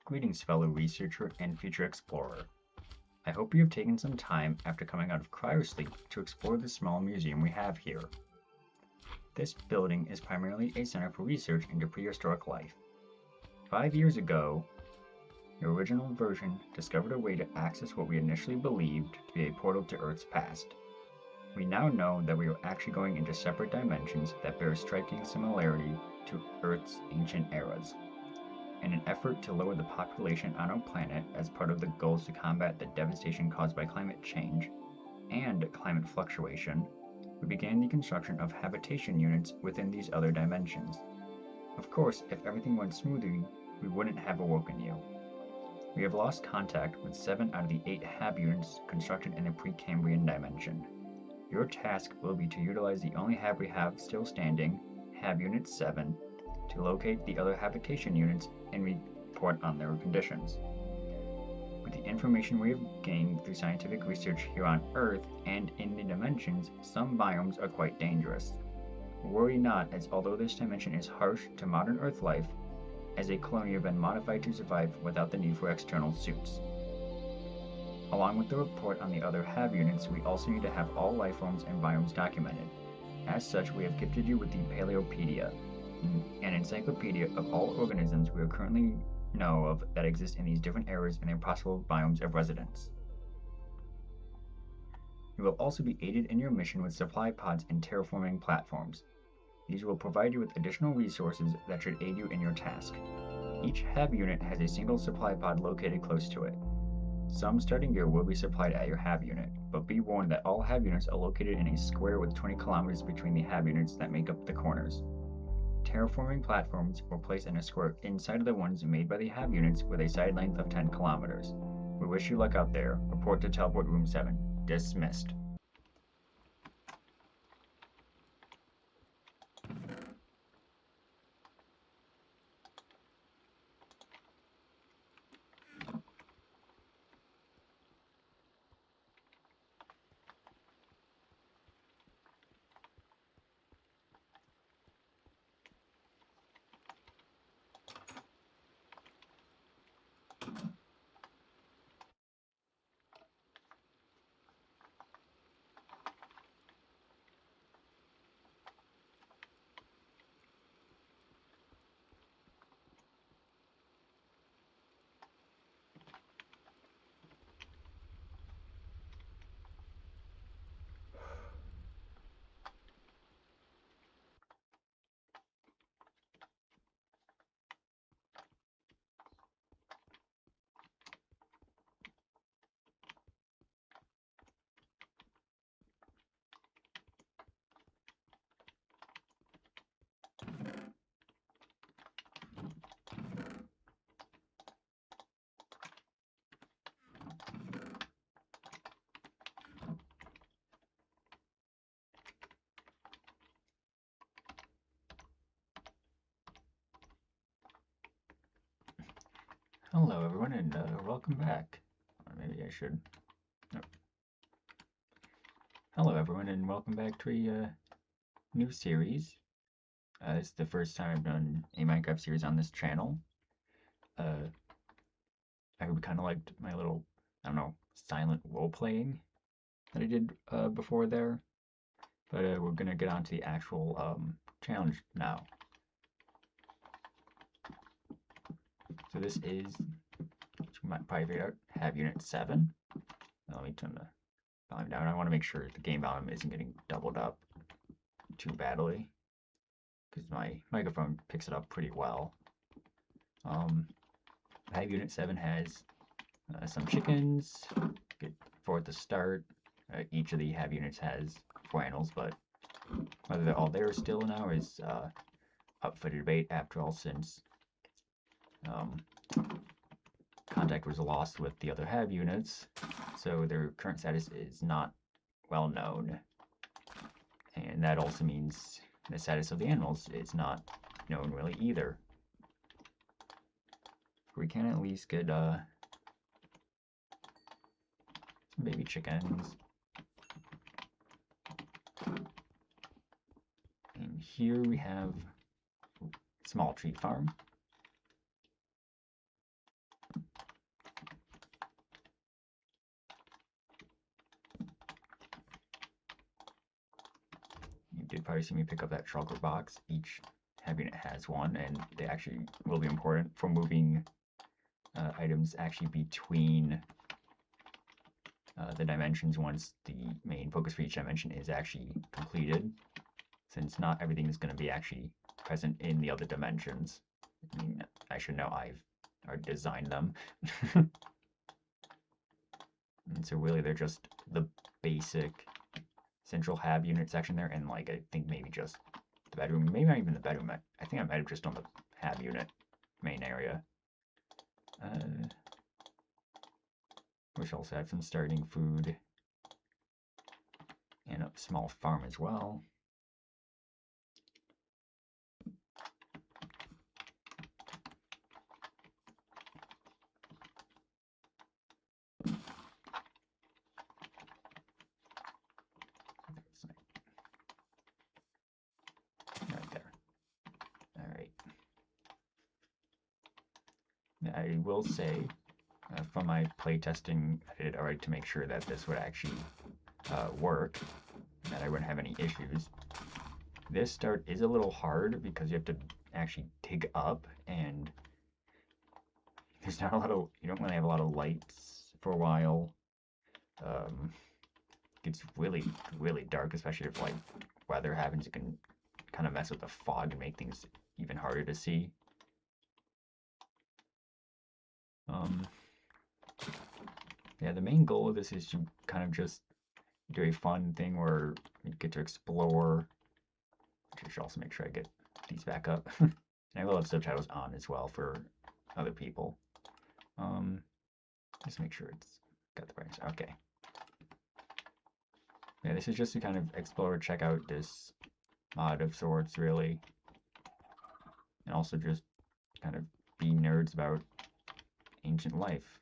Greetings, fellow researcher and future explorer. I hope you have taken some time after coming out of cryosleep to explore the small museum we have here. This building is primarily a center for research into prehistoric life. 5 years ago, the original version discovered a way to access what we initially believed to be a portal to Earth's past. We now know that we are actually going into separate dimensions that bear striking similarity to Earth's ancient eras. In an effort to lower the population on our planet as part of the goals to combat the devastation caused by climate change and climate fluctuation, we began the construction of habitation units within these other dimensions. Of course, if everything went smoothly, we wouldn't have awoken you. We have lost contact with 7 out of the 8 hab units constructed in the Precambrian dimension. Your task will be to utilize the only hab we have still standing, Hab Unit 7, to locate the other habitation units and report on their conditions. With the information we have gained through scientific research here on Earth and in the dimensions, some biomes are quite dangerous. Worry not, as although this dimension is harsh to modern Earth life, as a colony have been modified to survive without the need for external suits. Along with the report on the other hab units, we also need to have all life forms and biomes documented. As such, we have gifted you with the Paleopedia, an encyclopedia of all organisms we currently know of that exist in these different eras and their possible biomes of residence. You will also be aided in your mission with supply pods and terraforming platforms. These will provide you with additional resources that should aid you in your task. Each hab unit has a single supply pod located close to it. Some starting gear will be supplied at your hab unit, but be warned that all hab units are located in a square with 20 kilometers between the hab units that make up the corners. Terraforming platforms were placed in a square inside of the ones made by the hab units with a side length of 10 kilometers. We wish you luck out there. Report to Teleport Room 7. Dismissed. Hello everyone and welcome back. Or maybe I should... No. Hello everyone and welcome back to a new series. This is the first time I've done a Minecraft series on this channel. I hope you kind of liked my little, I don't know, silent role-playing that I did before there. But we're going to get on to the actual challenge now. So this is, which you might probably figure out, Hab Unit 7. Now let me turn the volume down. I want to make sure the game volume isn't getting doubled up too badly, because my microphone picks it up pretty well. Hab Unit 7 has some chickens for at the start. Each of the Hab units has 4 animals, but whether they're all there still now is up for debate after all, since contact was lost with the other hab units, so their current status is not well known. And that also means the status of the animals is not known really either. We can at least get some baby chickens. And here we have small tree farm. You'd probably see me pick up that shulker box. Each hab unit has one, and they actually will be important for moving items actually between the dimensions once the main focus for each dimension is actually completed, since not everything is going to be actually present in the other dimensions. I mean, I should know I've already designed them. And so really they're just the basic central hab unit section there, and like I think maybe just the bedroom, maybe not even the bedroom. I think I might have just done the hab unit main area. Which also had some starting food and a small farm as well. Right there. All right. I will say, from my playtesting, I did already to make sure that this would actually work, and that I wouldn't have any issues. This start is a little hard because you have to actually dig up, and there's not a lot of, you don't really have a lot of lights for a while. It's really, really dark, especially if like weather happens. It can kind of mess with the fog and make things even harder to see. Yeah, the main goal of this is to kind of just do a fun thing where you get to explore. I should also make sure I get these back up. And I will have subtitles on as well for other people. Just make sure it's got the brightness. Okay. Yeah, this is just to kind of explore, check out this mod of sorts, really. And also just kind of be nerds about ancient life.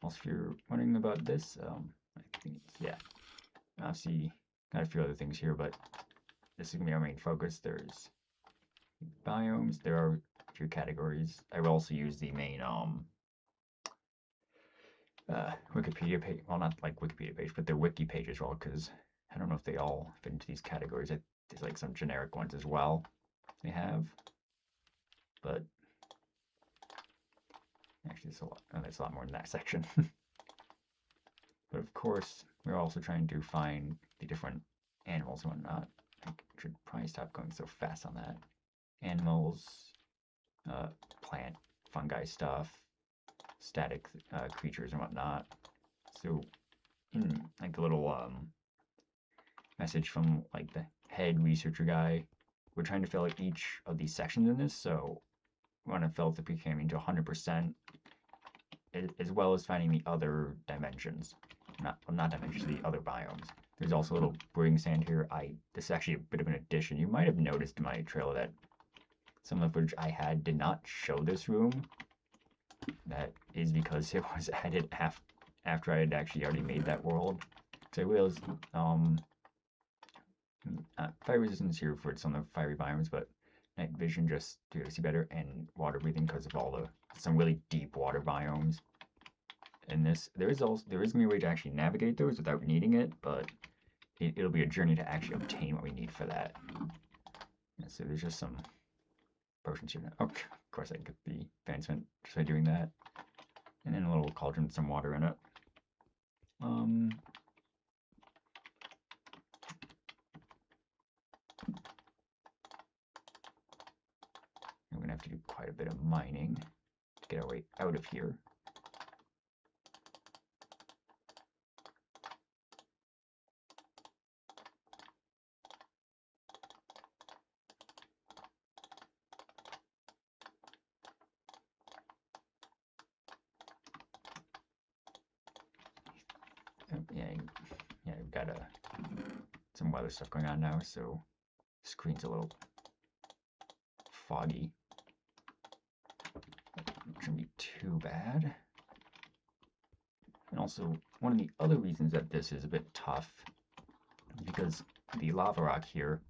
Also, if you're wondering about this, I think, yeah. Obviously, got a few other things here, but this is going to be our main focus. There's biomes. There are a few categories. I will also use the main Wikipedia page. Well, not like Wikipedia page, but their wiki page as well, because I don't know if they all fit into these categories. There's like some generic ones as well they have. But actually, there's a lot more in that section. But of course, we're also trying to find the different animals and whatnot. I should probably stop going so fast on that. Animals, plant, fungi stuff, static creatures and whatnot. So, in like the little message from like the head researcher guy, we're trying to fill out each of these sections in this. So, we want to fill out the Pre-Cambrian to 100%, as well as finding the other dimensions. Not dimensions, the other biomes. There's also a little brewing sand here. This is actually a bit of an addition. You might have noticed in my trailer that some of the footage I had did not show this room. That is because it was added after I had actually already made that world. So I realized fire resistance here for some of the fiery biomes, but night vision just to see better, and water breathing because of some really deep water biomes. And there is going to be a way to actually navigate those without needing it, but it'll be a journey to actually obtain what we need for that. Yeah, so there's just some potions here. Oh, of course I can get the advancement just by doing that. And then a little cauldron with some water in it. I'm going to have to do quite a bit of mining to get our way out of here. Yeah, we've got some weather stuff going on now, so the screen's a little foggy. It shouldn't be too bad. And also, one of the other reasons that this is a bit tough is because the lava rock here,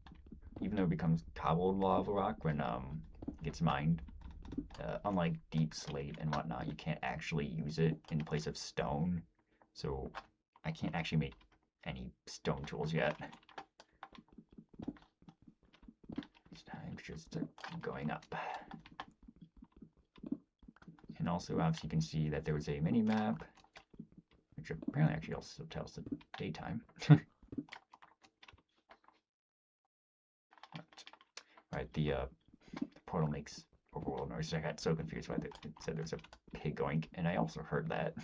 even though it becomes cobbled lava rock when it gets mined, unlike deep slate and whatnot, you can't actually use it in place of stone. So I can't actually make any stone tools yet. temperatures start going up. And also, obviously, you can see that there was a mini map, which apparently actually also tells the daytime. Right, the portal makes overworld noise. I got so confused why it said there was a pig going, and I also heard that.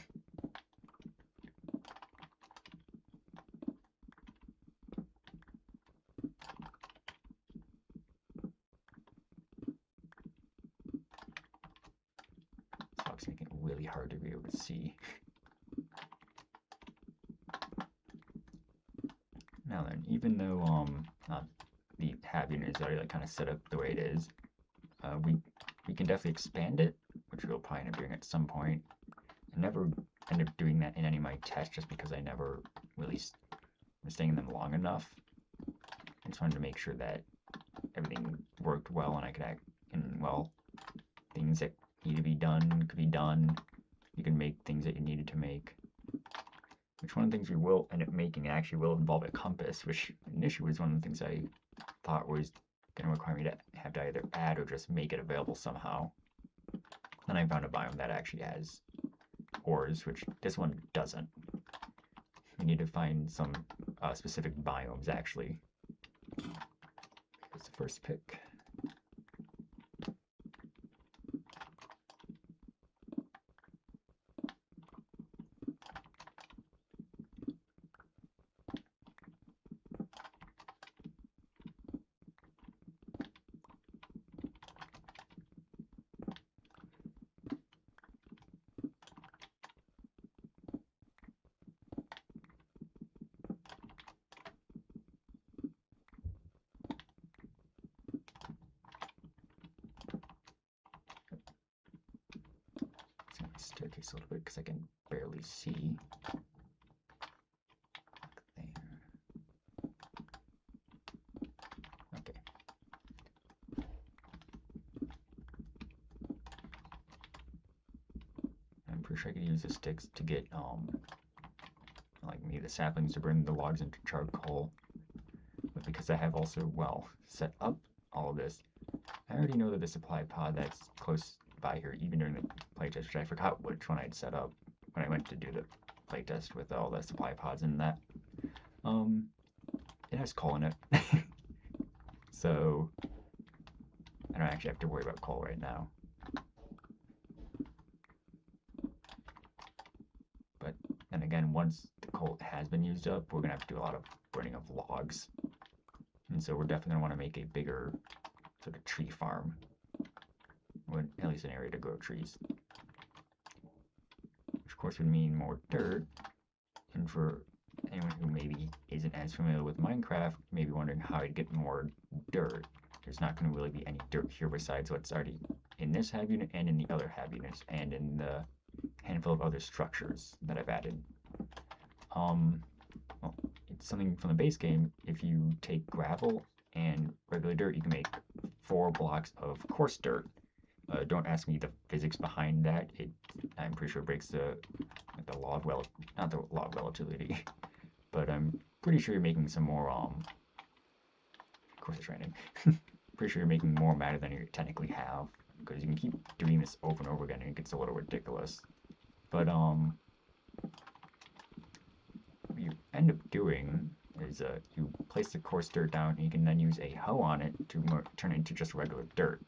It's making it really hard to be able to see. Now then, even though the habitation is already kind of set up the way it is, we can definitely expand it, which we'll probably end up doing at some point. I never end up doing that in any of my tests just because I never really was staying in them long enough. I just wanted to make sure that everything worked well and I could act in, well, things that need to be done could be done. You can make things that you needed to make. Which one of the things we will end up making actually will involve a compass, which initially was one of the things I thought was going to require me to have to either add or just make it available somehow. Then I found a biome that actually has ores, which this one doesn't. We need to find some specific biomes, actually. Here's the first pick. Staircase a little bit because I can barely see. There. Okay. I'm pretty sure I could use the sticks to get like maybe the saplings to burn the logs into charcoal. But because I have also, well, set up all of this, I already know that the supply pod that's close by here, even during the playtest, which I forgot which one I'd set up when I went to do the playtest with all the supply pods and that. It has coal in it. So I don't actually have to worry about coal right now. But then again, once the coal has been used up, we're gonna have to do a lot of burning of logs. And so we're definitely gonna want to make a bigger sort of tree farm. Or at least an area to grow trees. Which of course would mean more dirt. And for anyone who maybe isn't as familiar with Minecraft, maybe wondering how I'd get more dirt, there's not going to really be any dirt here besides what's already in this hab unit and in the other hab units and in the handful of other structures that I've added. Well, it's something from the base game. If you take gravel and regular dirt, you can make 4 blocks of coarse dirt. Don't ask me the physics behind that. I'm pretty sure it breaks the law of not the law of relativity, but I'm pretty sure you're making some more of course it's raining. Pretty sure you're making more matter than you technically have, because you can keep doing this over and over again and it gets a little ridiculous. But what you end up doing is you place the coarse dirt down and you can then use a hoe on it to turn it into just regular dirt.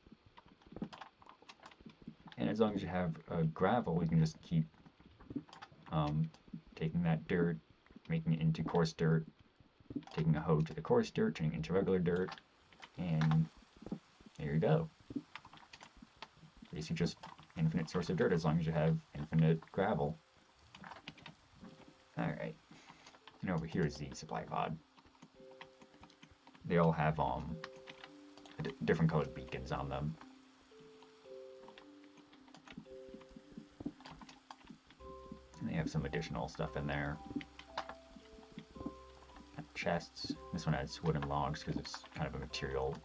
And as long as you have gravel, you can just keep taking that dirt, making it into coarse dirt, taking a hoe to the coarse dirt, turning it into regular dirt, and there you go. Basically just infinite source of dirt as long as you have infinite gravel. Alright. And over here is the supply pod. They all have different colored beacons on them. And they have some additional stuff in there. Chests. This one has wooden logs because it's kind of a material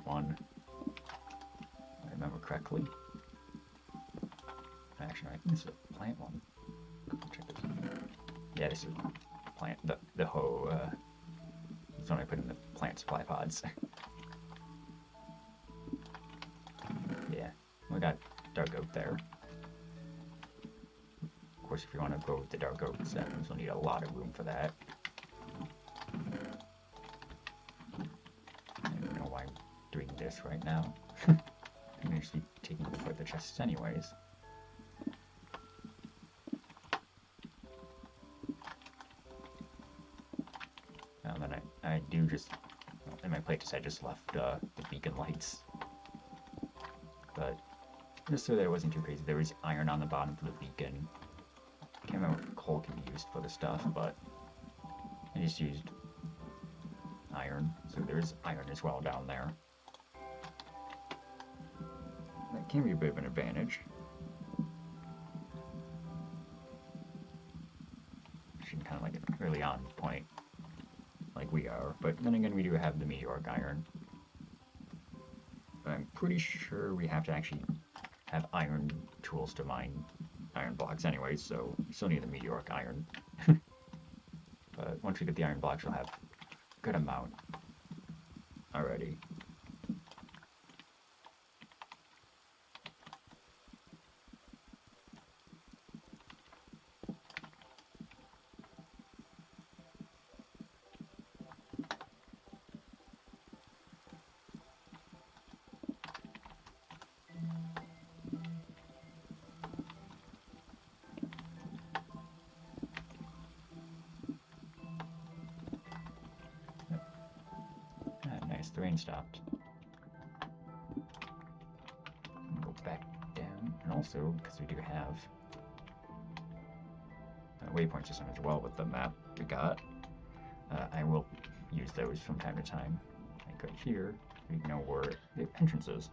one. If I remember correctly. Actually, I think this is a plant one. Check this. Yeah, this is plant. The hoe. That's one I put in the plant supply pods. we got dark oak there. Of course, if you want to go with the dark oak stems, you'll need a lot of room for that. I don't know why I'm doing this right now. I'm going to be taking apart the chests anyways. And then I do just, in my playtest, I just left the beacon lights. But just so that it wasn't too crazy, there was iron on the bottom for the beacon. Can't remember what coal can be used for the stuff, but I just used iron, so there's iron as well down there. That can be a bit of an advantage. Should kind of like an early on point, like we are, but then again we do have the meteoric iron. But I'm pretty sure we have to actually have iron tools to mine iron blocks anyway, so we still need the meteoric iron. But once we get the iron blocks, we'll have a good amount already. The rain stopped. Go back down, and also because we do have a waypoint system as well with the map we got, I will use those from time to time. Like right here, we know where the entrance is.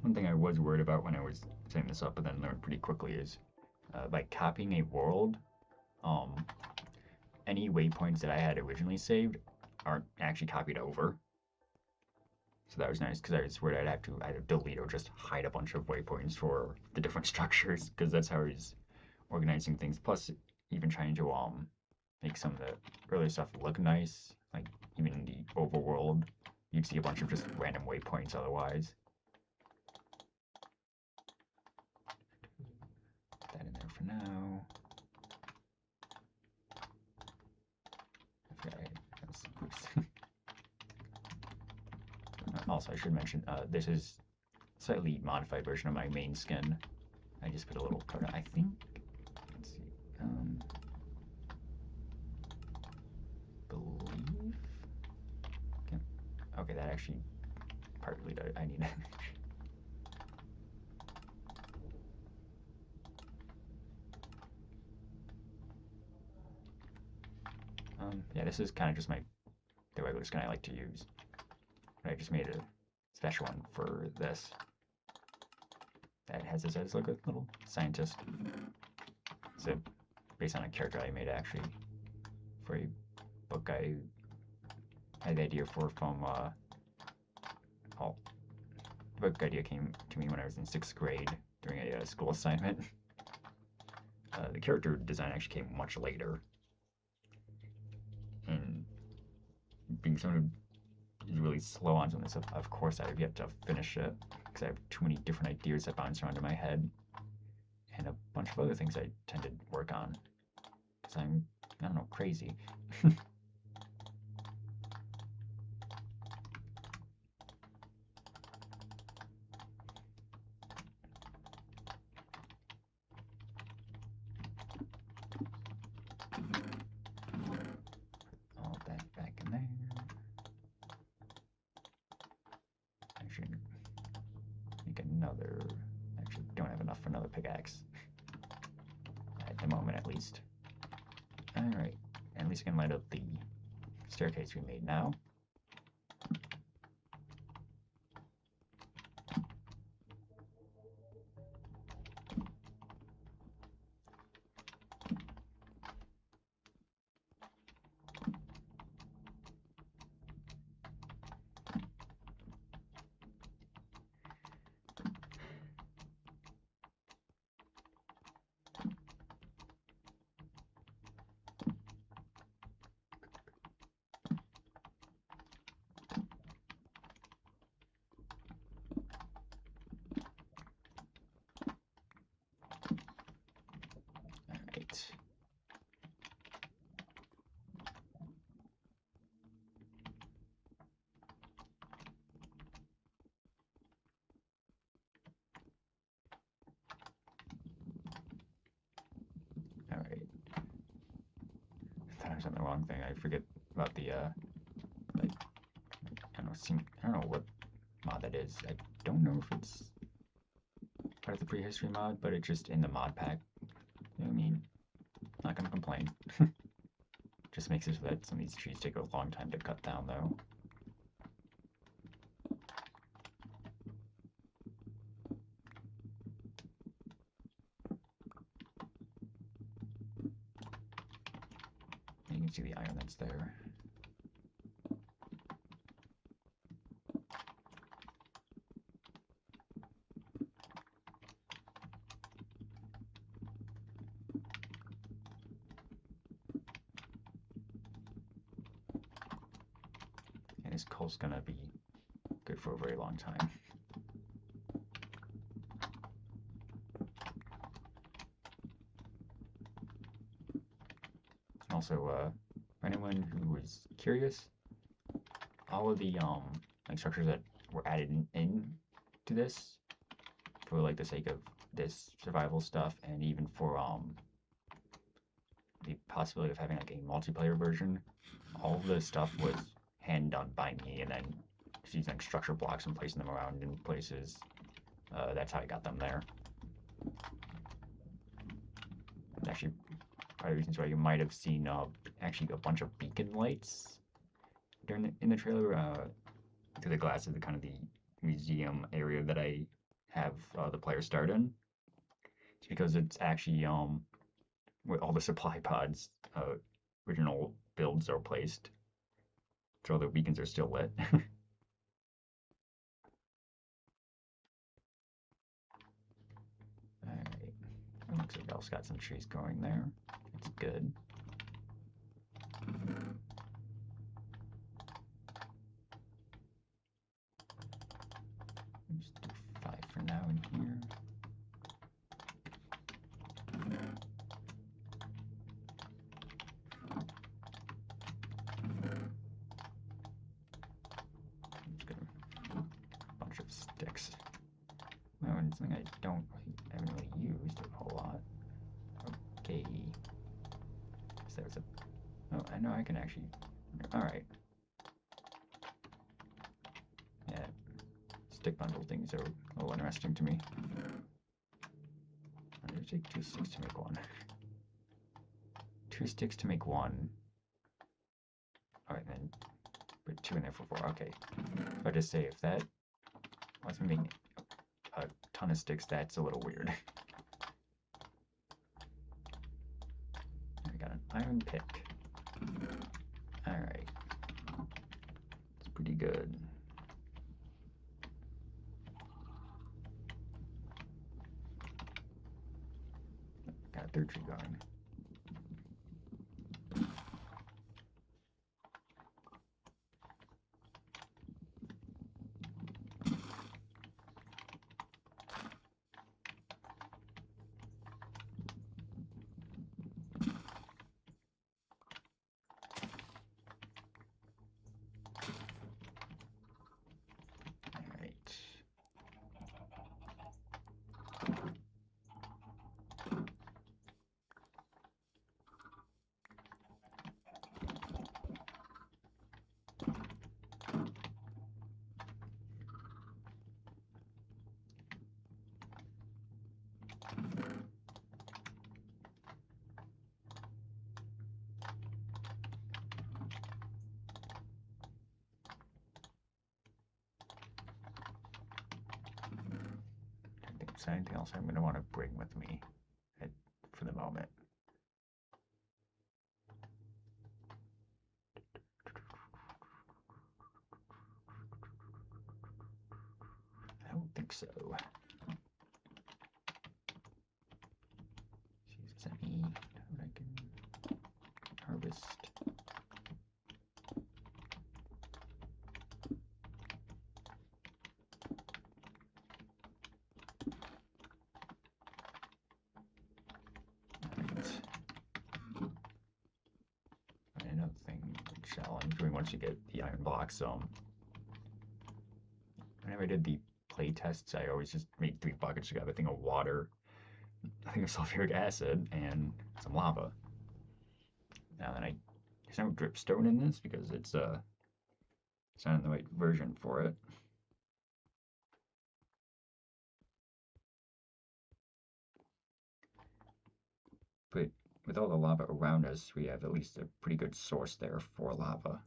One thing I was worried about when I was setting this up, but then learned pretty quickly, is by copying a world, any waypoints that I had originally saved aren't actually copied over. So that was nice, because I was worried I'd have to either delete or just hide a bunch of waypoints for the different structures, because that's how I was organizing things. Plus, even trying to make some of the earlier stuff look nice, like even in the overworld, you'd see a bunch of just random waypoints otherwise. Put that in there for now. Oops. Also, I should mention, this is a slightly modified version of my main skin. I just put a little code, I think. Let's see. Believe. Okay, that actually partly I need. Yeah, this is kind of just the regular skin I like to use. But I just made a special one for this. That has his as like a little scientist. So based on a character I made actually for a book I had the idea for from the book idea came to me when I was in 6th grade during a school assignment. The character design actually came much later. And being someone who is really slow on something, so of course I have yet to finish it, because I have too many different ideas that bounce around in my head, and a bunch of other things I tend to work on, because I'm, I don't know, crazy. All that back in there. I should make another. Actually, don't have enough for another pickaxe at the moment, at least. All right, at least I can light up the staircase we made now. sometimes I'm the wrong thing. I forget about the like, I don't know what mod that is. I don't know if it's part of the prehistory mod, but it's just in the mod pack. I mean, not gonna complain. Just makes it so that some of these trees take a long time to cut down, though. You can see the iron that's there. And this coal's gonna be good for a very long time. Also, for anyone who is curious, all of the like structures that were added in to this for like the sake of this survival stuff, and even for the possibility of having like a multiplayer version, all of the stuff was hand done by me, and then just using like structure blocks and placing them around in places. That's how I got them there. Actually, part of the reasons why you might have seen actually a bunch of beacon lights in the trailer through the glass of the kind of the museum area that I have the player start in. It's because it's actually where all the supply pods original builds are placed, so all the beacons are still lit. Alright, looks like Elf's got some trees growing there. It's good. Just do 5 for now in here. Just got a bunch of sticks. Oh, and something I haven't really used a whole lot. Okay. So there's a. Oh, I know I can actually. Alright. Yeah. Stick bundle things are a little interesting to me. I'm gonna take 2 sticks to make 1. 2 sticks to make 1. Alright, then put 2 in there for 4. Okay. So I just say if that wasn't making a ton of sticks, that's a little weird. I got an iron pick. Alright. It's pretty good. Got a 3rd tree going. Is there anything else I'm going to want to bring with me for the moment? I don't think so. See if there's any that I can harvest. Once you get the iron blocks, whenever I did the play tests, I always just made 3 buckets. You got a thing of water, a thing of sulfuric acid, and some lava. Now then I There's no dripstone in this because it's not in the right version for it. But with all the lava around us, we have at least a pretty good source there for lava.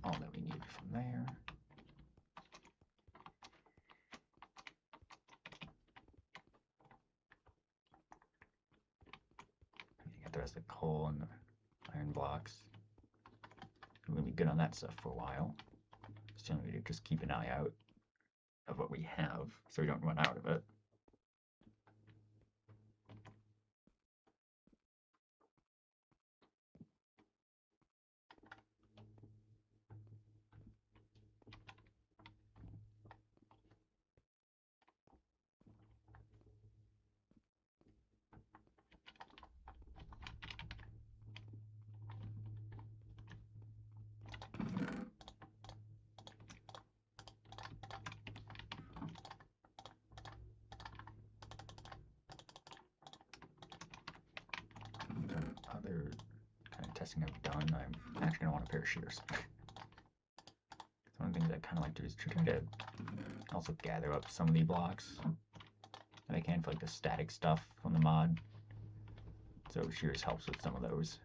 All that we need from there. You got the rest of the coal and the iron blocks. We're gonna be good on that stuff for a while. Still need to just keep an eye out of what we have so we don't run out of it. Other kind of testing I've done, I'm actually gonna want a pair of shears. One of the things I kind of like to do is try to also gather up some of the blocks that I can for like the static stuff from the mod. So shears helps with some of those.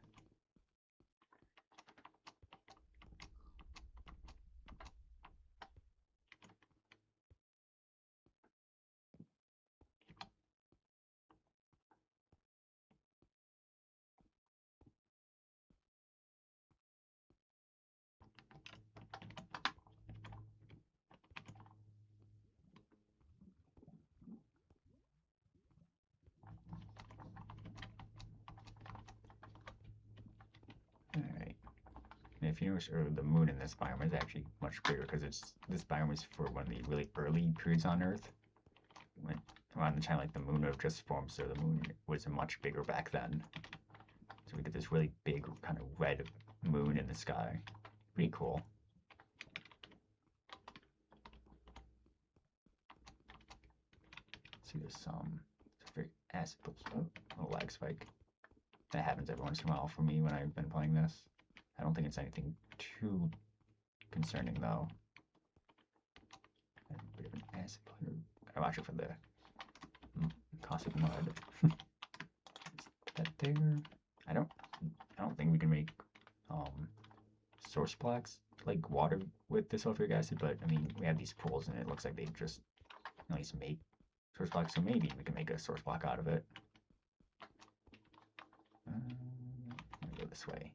Alright. If you notice earlier, the moon in this biome is actually much bigger because this biome is for one of the really early periods on Earth. When around the time like the moon would have just formed, so the moon was much bigger back then. So we get this really big kind of red moon in the sky. Pretty cool. See, there's some very acid. Oh, a lag spike. That happens every once in a while for me when I've been playing this. I don't think it's anything too concerning though. A bit of an acid player. Gotta watch it for the caustic mud. Is that there? I don't think we can make source blocks like water with the sulfuric acid, but I mean we have these pools and it looks like they just at least make source blocks, so maybe we can make a source block out of it. Let me go this way.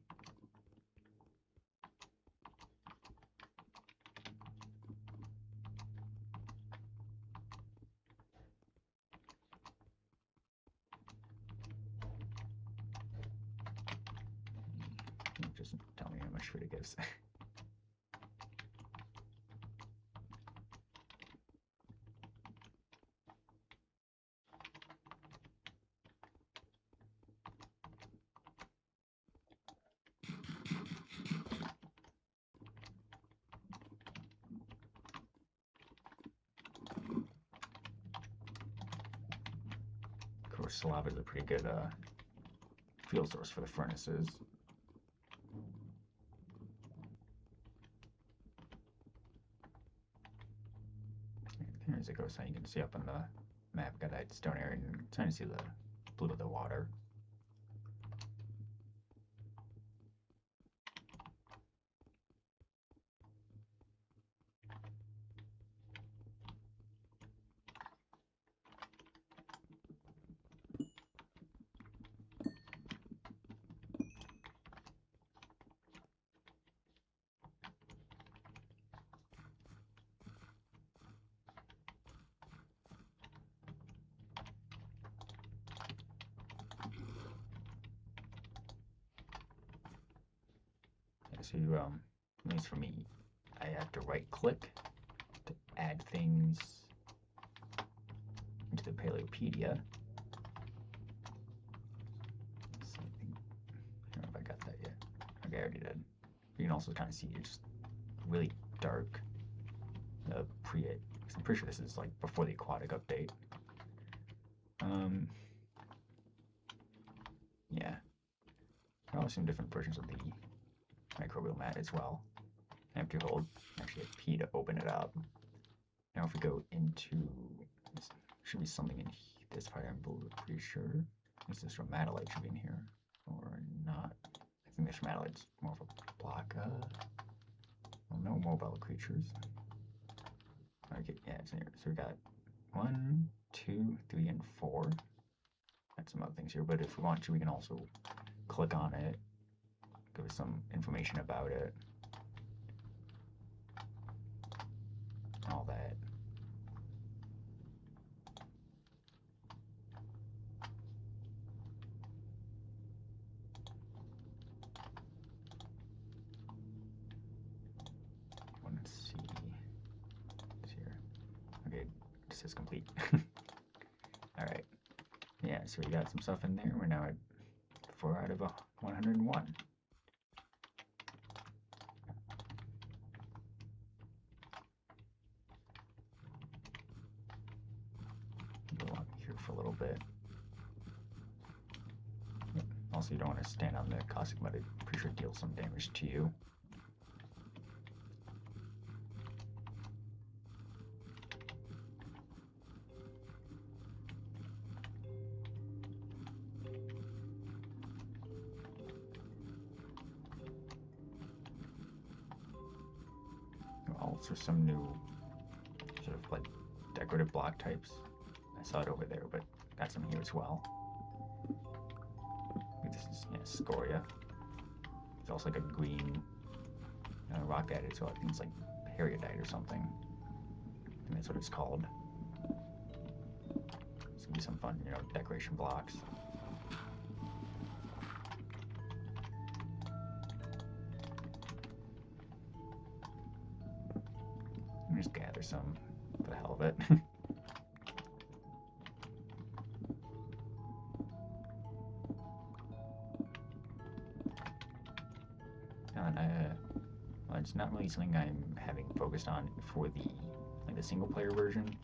Just tell me how much food it gives. Of course, lava is a pretty good fuel source for the furnaces. There's a ghost sign you can see up on the map. Got that stone area and trying to see the blue of the water. So at least for me, I have to right click to add things into the Paleopedia. So I don't know if I got that yet. Okay, I already did. You can also kind of see it's really dark. I'm pretty sure this is like before the aquatic update. Yeah. There are some different versions of the microbial mat as well. I have to hold actually a P to open it up. Now if we go into, there should be something in this part, I'm pretty sure. Is this stromatolite should be in here or not? I think the stromatolite's more of a block. Well, no mobile creatures. Okay, yeah, it's in here. So we got 1, 2, 3, and 4. Got some other things here, but if we want to, we can also click on it, give us some information about it, all that. Let's see. It's here. Okay, it says complete. Alright. Yeah, so we got some stuff in there. We're now at 4 out of 101. Go on here for a little bit. Yep. Also, you don't want to stand on the caustic mud. I'm pretty sure it deals some damage to you. Also some new sort of like decorative block types. I saw it over there, but got some here as well. This is scoria. It's also like a green rock added, so I think it's like periodite or something. I think that's what it's called. It's gonna be some fun, decoration blocks. Just gather some for the hell of it. And well, it's not really something I'm having focused on for the single player version.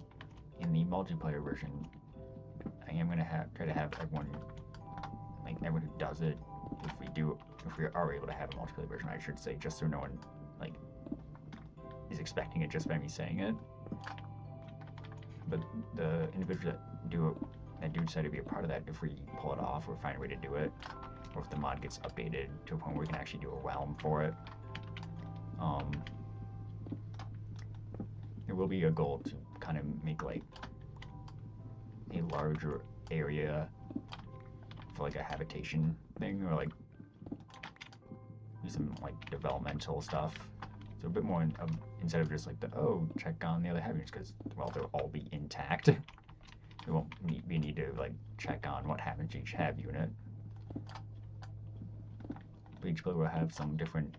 In the multiplayer version, I am gonna try to have everyone who does it. If we are able to have a multiplayer version, I should say, just so no one is expecting it just by me saying it. But the individuals that do decide to be a part of that, if we pull it off or find a way to do it, or if the mod gets updated to a point where we can actually do a realm for it, there will be a goal to kind of make like a larger area for like a habitation thing, or like do some like developmental stuff. So a bit more instead of just like check on the other habitats, because well, they'll all be intact. We won't need to like check on what happens to each hab unit. But each player will have some different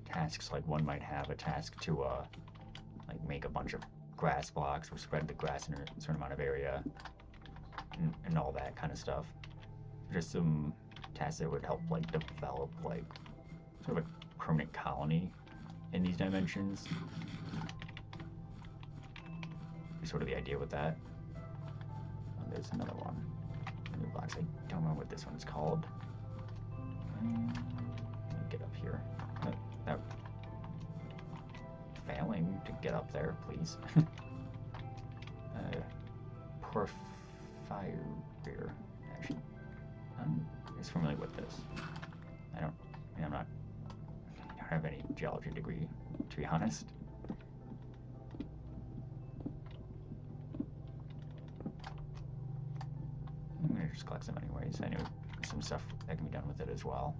tasks. Like one might have a task to like make a bunch of grass blocks or spread the grass in a certain amount of area, and all that kind of stuff. Just some tasks that would help like develop like sort of a permanent colony in these dimensions. Is sort of the idea with that. There's another one. New box. I don't know what this one's called. Let me get up here. That failing to get up there, please. Porphyria. Actually, I'm just familiar with this. I don't have any geology degree, to be honest. I'm gonna just collect them anyways. I know there's some stuff that can be done with it as well.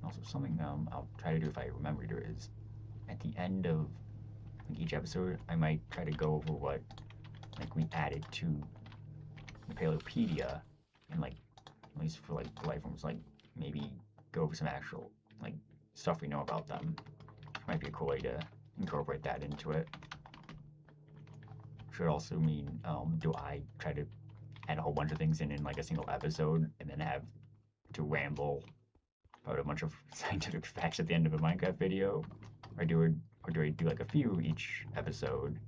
Also, something I'll try to do if I remember to is at the end of each episode, I might try to go over what we added to the Paleopedia, and at least for like life forms, like maybe go over some actual like stuff we know about them. Might be a cool way to incorporate that into it. Should also mean, do I try to add a whole bunch of things in like a single episode and then have to ramble about a bunch of scientific facts at the end of a Minecraft video, or do I do like a few each episode,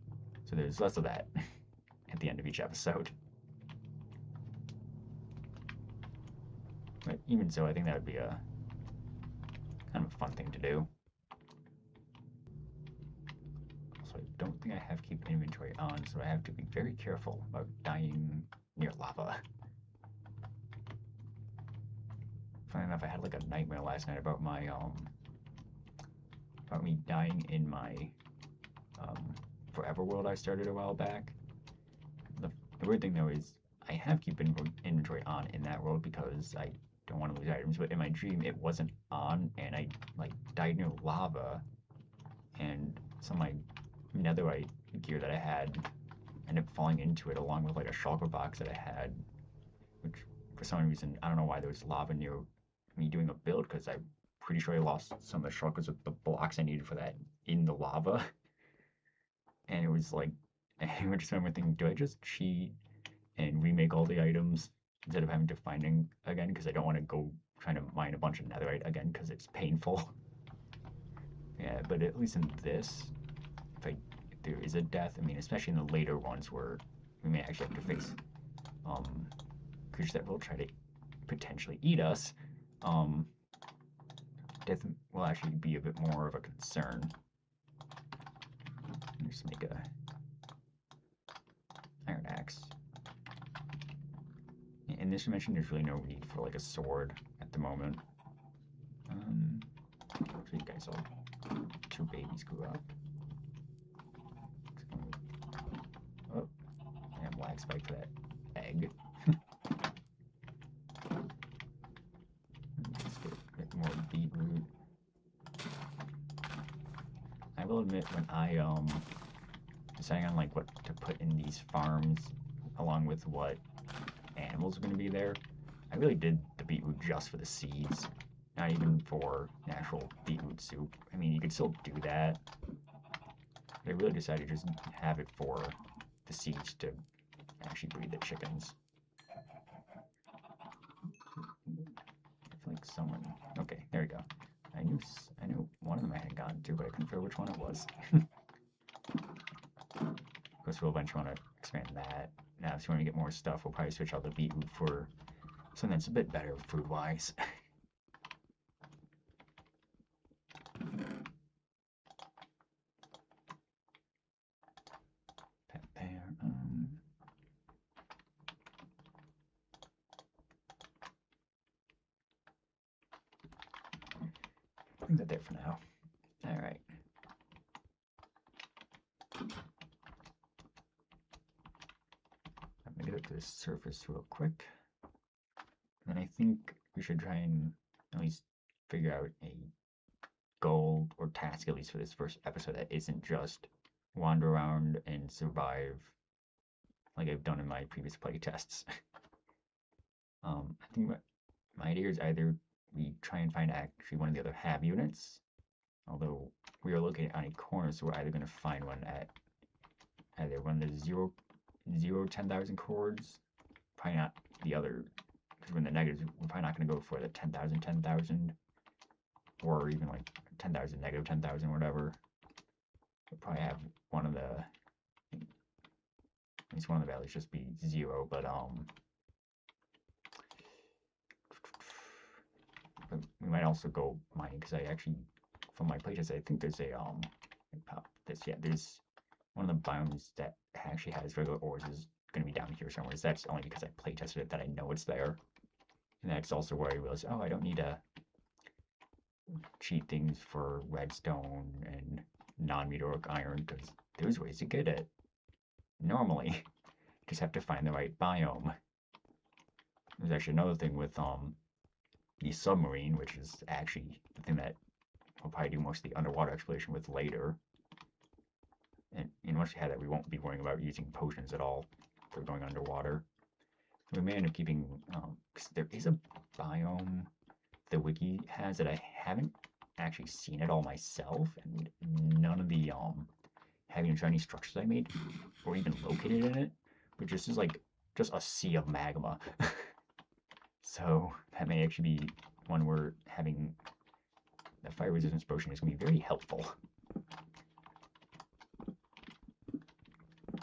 so there's less of that at the end of each episode. But even so, I think that would be a kind of a fun thing to do. Also, I don't think I have keep inventory on, so I have to be very careful about dying near lava. Funny enough, I had like a nightmare last night about my about me dying in my forever world I started a while back. The weird thing though is I have keep inventory on in that world because I don't want to lose items, but in my dream it wasn't on, and I like died near lava, and some of my netherite gear that I had ended up falling into it along with like a shulker box that I had, which for some reason I don't know why there was lava near me doing a build, because I'm pretty sure I lost some of the shulkers with the blocks I needed for that in the lava. And it was like, I just remember thinking, do I just cheat and remake all the items instead of having to find them again? Because I don't want to go trying to mine a bunch of netherite again because it's painful. Yeah, but at least in this, if there is a death, I mean, especially in the later ones where we may actually have to face creatures that will try to potentially eat us, death will actually be a bit more of a concern. Just make a iron axe. In this dimension, there's really no need for like a sword at the moment. So you guys all, 2 babies grew up. Oh, and lag spike for that egg. Let's get a bit more beetroot. I will admit, when I deciding on like what to put in these farms along with what animals are going to be there, I really did the beetroot just for the seeds, not even for natural beetroot soup. I mean, you could still do that, but I really decided to just have it for the seeds to actually breed the chickens. I feel like someone, okay, there we go. I knew one of them I had gotten to, but I couldn't figure which one it was. Of course, we'll eventually want to expand that. Now, if you want to get more stuff, we'll probably switch out the beetroot for something that's a bit better food-wise. Pepper, I think that's it for now. All right. I'm gonna get up to the surface real quick, and I think we should try and at least figure out a goal or task, at least for this first episode, that isn't just wander around and survive like I've done in my previous playtests. I think my idea is either we try and find actually one of the other hab units, although we are located on a corner, so we're either going to find one at either one of the 10,000 chords, probably not the other, because we're in the negatives, we're probably not going to go for the 10,000, 10,000, or even like 10,000, negative 10,000, whatever. We'll probably have one of the, at least one of the values just be 0, but we might also go mining, because I actually, from my playtest, I think there's a, there's one of the biomes that actually has regular ores is going to be down here somewhere. So that's only because I playtested it that I know it's there. And that's also where I realized, oh, I don't need to cheat things for redstone and non-meteoric iron, because there's ways to get it. Normally, just have to find the right biome. There's actually another thing with the submarine, which is actually the thing that we'll probably do most of the underwater exploration with later. And once we have that, we won't be worrying about using potions at all for going underwater. we may end up keeping, because there is a biome the wiki has that I haven't actually seen it all myself, and none of the having shiny structures I made were even located in it, but just is like just a sea of magma. So that may actually be one where having the fire resistance potion is going to be very helpful.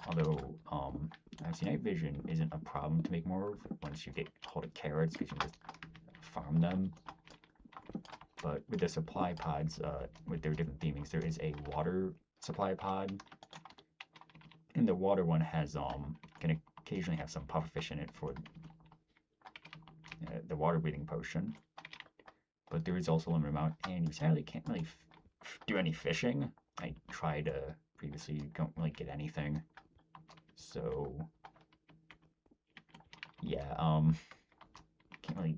Although, obviously night vision isn't a problem to make more of once you get hold of carrots, because you can just farm them. But with the supply pods, with their different themings, there is a water supply pod, and the water one has can occasionally have some pufferfish in it for the water breathing potion. But there is also a limited amount, and you sadly can't really do any fishing. I tried previously, you don't really get anything. So yeah, can't really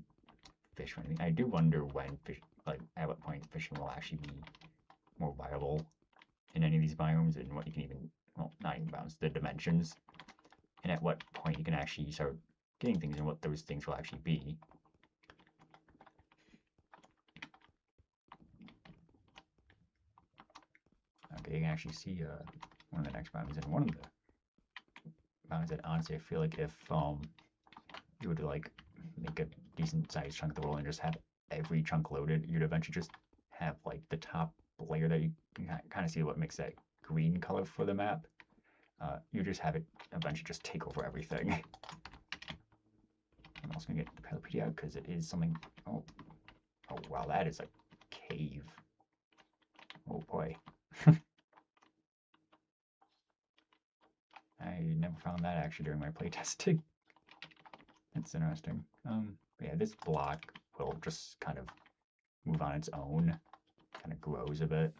fish or anything. I do wonder when fish, like at what point fishing will actually be more viable in any of these biomes, and what you can even, well, not even biomes, the dimensions, and at what point you can actually start getting things and what those things will actually be. Okay, you can actually see one of the next biomes, and one of the biomes that honestly I feel like if you were to like make a decent sized chunk of the world and just have every chunk loaded, you'd eventually just have like the top layer that you can kind of see what makes that green color for the map. You just have it eventually just take over everything. I'm also gonna get the Pelipedi out because it is something. Oh wow, that is a cave. Oh boy. I never found that actually during my playtesting. That's interesting. But yeah, this block will just kind of move on its own, kind of grows a bit.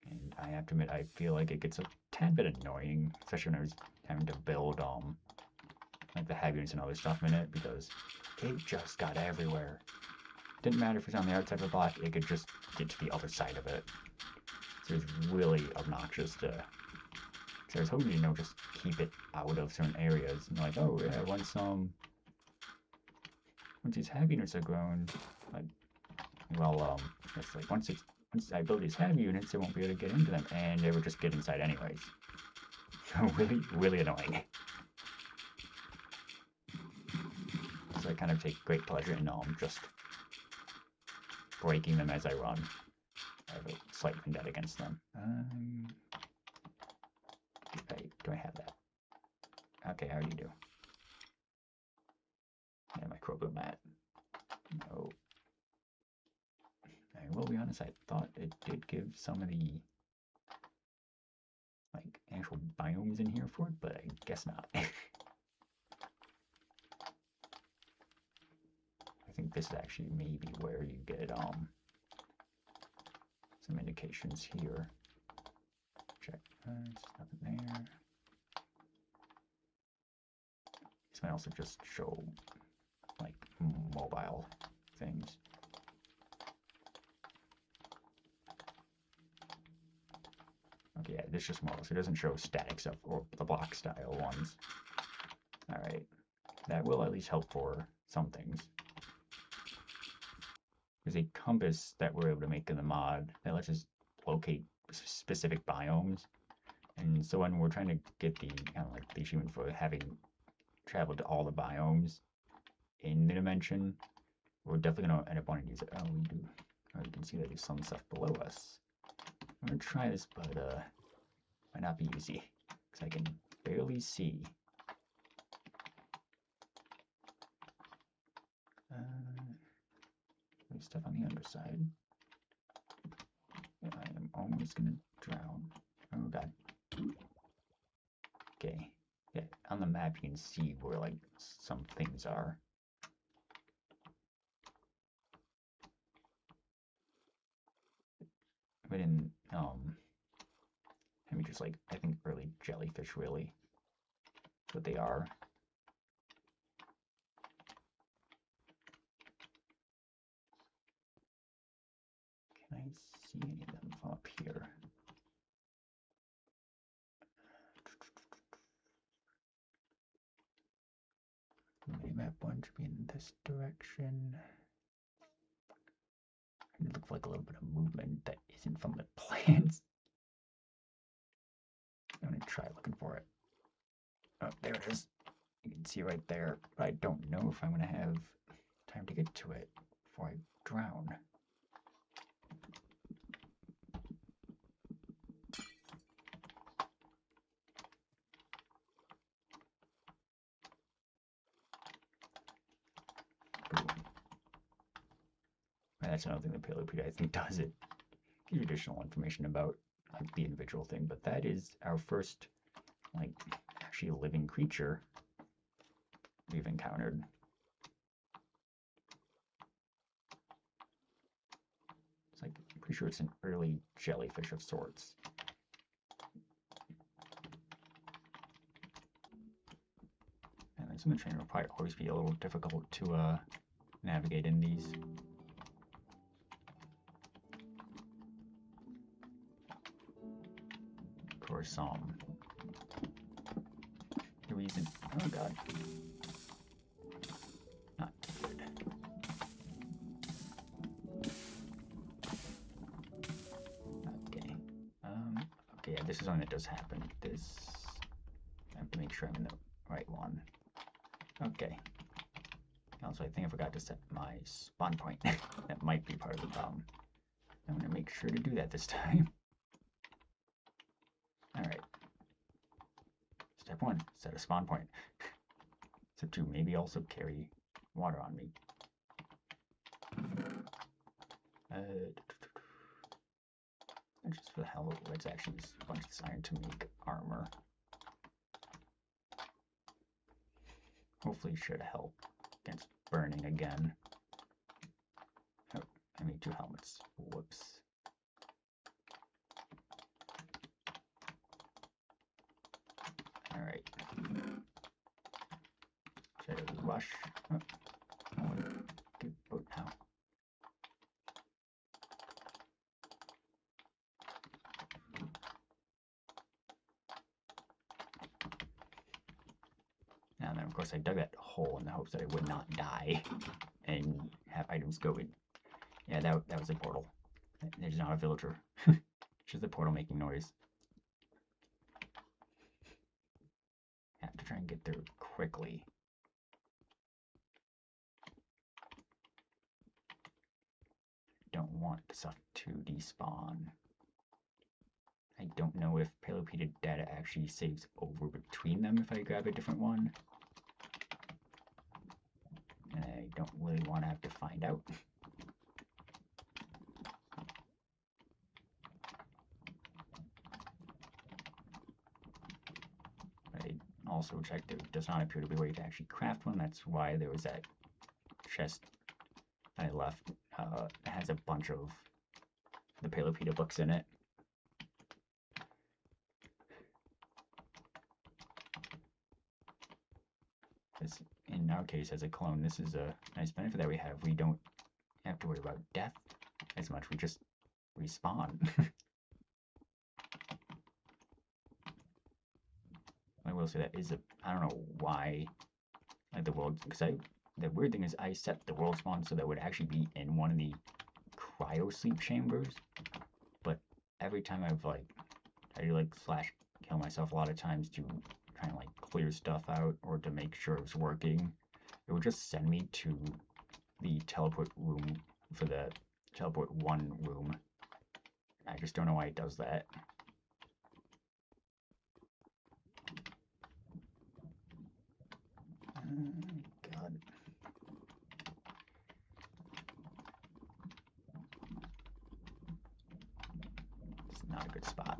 And I have to admit, I feel like it gets a tad bit annoying, especially when I was having to build like the heavy units and other stuff in it, because it just got everywhere. Didn't matter if it was on the outside of the block, it could just get to the other side of it. So it's really obnoxious to. So I was hoping, just keep it out of certain areas. And like, oh yeah, once these heavy units are grown, like, well, it's like once I build these heavy units, I won't be able to get into them, and they would just get inside anyways. So really, really annoying. So I kind of take great pleasure in just breaking them as I run. I have a slight vendetta against them. Do I have that? Okay, how do you do? Yeah, my Kroger mat. No. I will be honest, I thought it did give some of the like actual biomes in here for it, but I guess not. I think this is actually maybe where you get some indications here. Check. There's nothing there. This might also just show like mobile things. Okay, yeah, this just models. It doesn't show static stuff or the block style ones. Alright. That will at least help for some things. There's a compass that we're able to make in the mod that lets us locate specific biomes. And so when we're trying to get the kind of like the achievement for having traveled to all the biomes in the dimension, we're definitely going to end up wanting to use it. Oh, we do. Oh, you can see that there's some stuff below us. I'm going to try this, but might not be easy because I can barely see. There's stuff on the underside. Yeah, I am almost going to drown. Oh god. Okay. Yeah, on the map you can see where like some things are. But in I mean, just like I think early jellyfish really, what they are. Can I see any of them from up here? map 1 should be in this direction. It looks like a little bit of movement that isn't from the plants. I'm going to try looking for it. Oh, there it is. You can see right there, but I don't know if I'm going to have time to get to it before I drown. Boom. That's another thing the Paleopede, I think, does. It gives you additional information about like the individual thing, but that is our first like actually living creature we've encountered. It's like, I'm pretty sure it's an early jellyfish of sorts. And then some of the terrain will probably always be a little difficult to navigate in these. Of course, the reason, oh god, not good. Okay, okay, yeah, this is one that does happen. This, I have to make sure I'm in the right one. Okay. Also, I think I forgot to set my spawn point. That might be part of the problem. I'm gonna make sure to do that this time. Alright. Step 1, set a spawn point. Step 2, maybe also carry water on me. Just for the hell of it, let's actually use a bunch of this iron to make armor. Hopefully should help against burning again. Oh, I made 2 helmets. Whoops. Alright. Should I rush? Oh, good boat now. And then, of course, I dug that hole in the hopes that I would not die and have items go in. Yeah, that was a portal. There's not a villager. Just a portal making noise. Have to try and get there quickly. Don't want stuff to despawn. I don't know if Paleopede data actually saves over between them if I grab a different one. And I don't really want to have to find out. I also checked there does not appear to be a way to actually craft one. That's why there was that chest I left. It has a bunch of the Paleopede books in it. This, in our case, as a clone, this is a nice benefit that we have. We don't have to worry about death as much. We just respawn. I will say that is I don't know why, like the world, because the weird thing is I set the world spawn so that would actually be in one of the cryo sleep chambers, but every time I do like slash kill myself a lot of times to try and like clear stuff out or to make sure it was working, it would just send me to the teleport room for the teleport 1 room. I just don't know why it does that. God. It's not a good spot.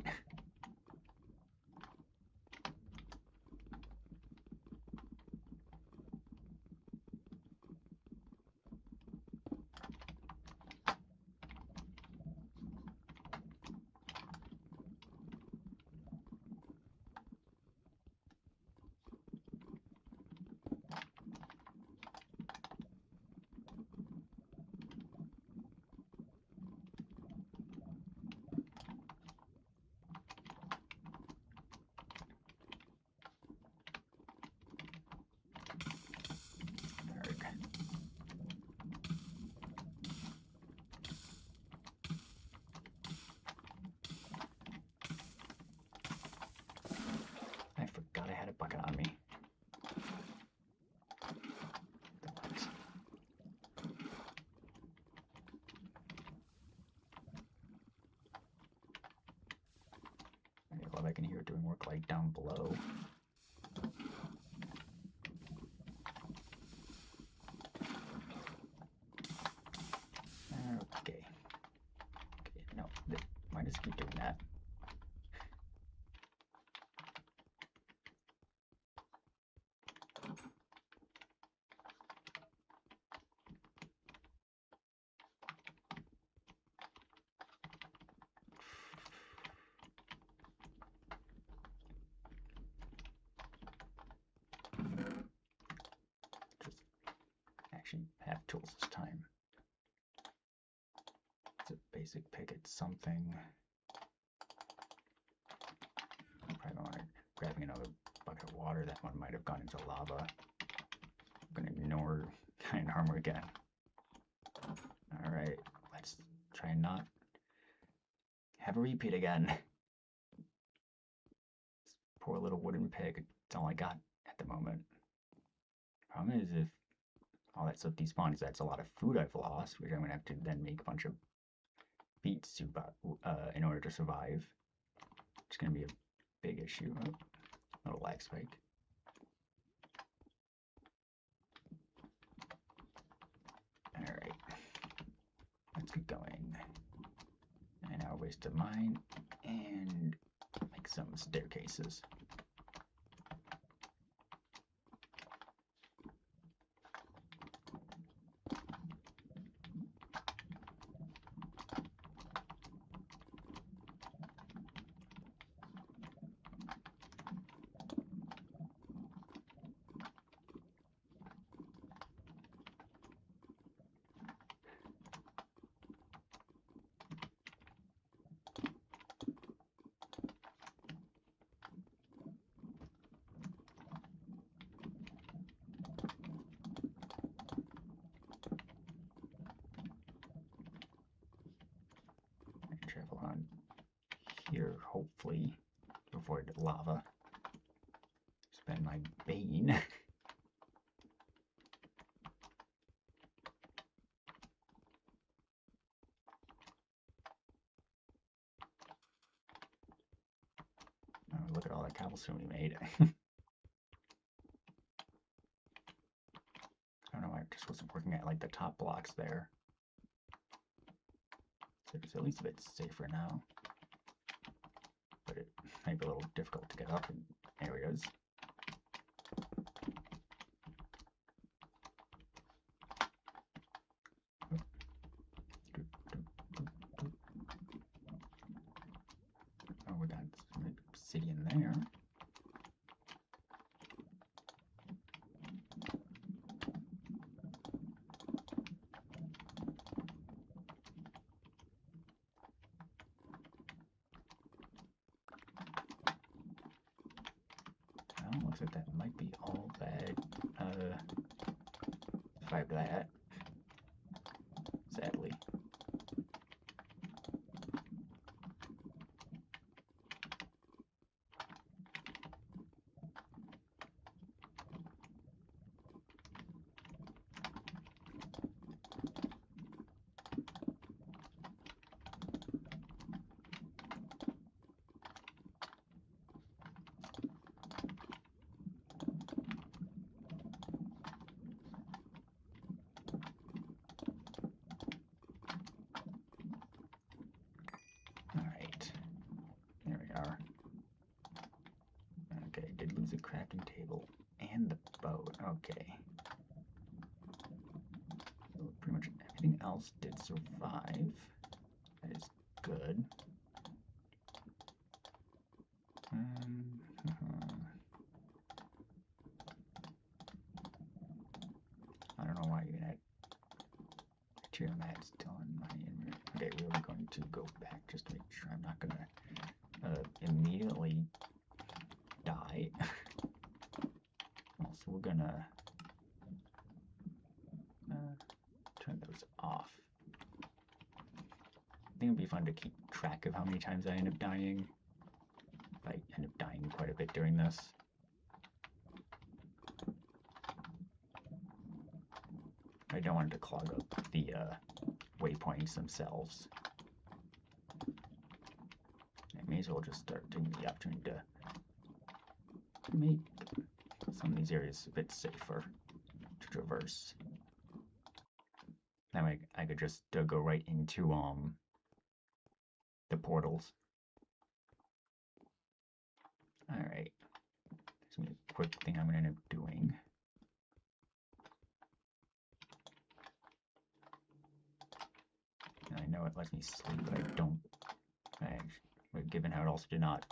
I can hear it doing work like down below. Okay. Okay, no, might just keep doing that. Actually have tools this time. It's a basic pick at something. I probably want to grabbing another bucket of water. That one might have gone into lava. I'm gonna ignore kind armor again. Alright, let's try and not have a repeat again. This poor little wooden pig, it's all I got at the moment. Problem is, if all that stuff despawns, that's a lot of food I've lost, which I'm gonna have to then make a bunch of beet soup in order to survive. It's gonna be a big issue. Oh, little lag spike. Alright. Let's get going. And I'll waste a mine and make some staircases. Travel on here, hopefully, to avoid lava. It's been my bane. Oh, look at all that cobblestone we made. I don't know why it just wasn't working at like the top blocks there. So it's at least a bit safer now. But it might be a little difficult to get up in areas. Oh, we got some obsidian there. Looks like that might be all that survived that, sadly. The crafting table and the bow. Okay. So pretty much everything else did survive. That is good. I don't know why even that material mat is still in my inventory. Okay, we're going to go back just to make sure I'm not gonna immediately die. So we're gonna turn those off. I think it'd be fun to keep track of how many times I end up dying. I end up dying quite a bit during this. I don't want it to clog up the waypoints themselves. I may as well just start taking the opportunity to make some of these areas a bit safer to traverse. That way I could just go right into the portals. Alright. There's a quick thing I'm gonna end up doing. And I know it lets me sleep, but I don't. Given how it also did not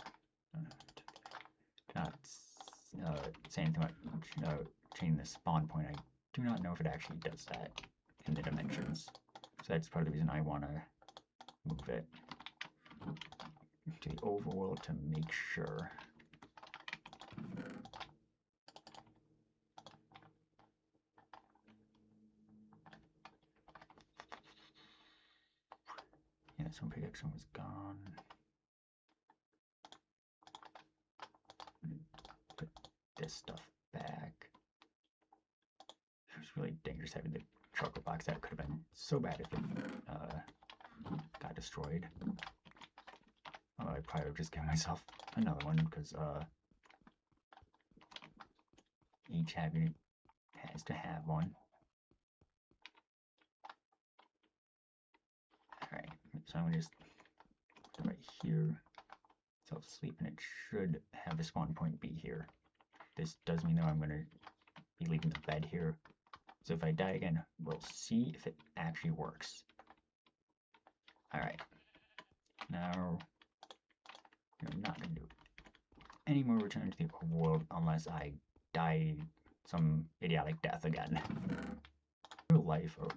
say anything about changing the spawn point, I do not know if it actually does that in the dimensions. So that's part of the reason I want to move it to the overworld to make sure. Yeah, this one pickaxe was gone. Put this stuff back. It was really dangerous having the chocolate box. That could have been so bad if it got destroyed. Although I probably would just give myself another one because each habitant has to have one. Alright, so I'm gonna just put it right here. Self-sleep, and it should have the spawn point be here. This does mean though I'm gonna be leaving the bed here. So if I die again, we'll see if it actually works. Alright. Now I'm not gonna do any more return to the world unless I die some idiotic death again. Real life, or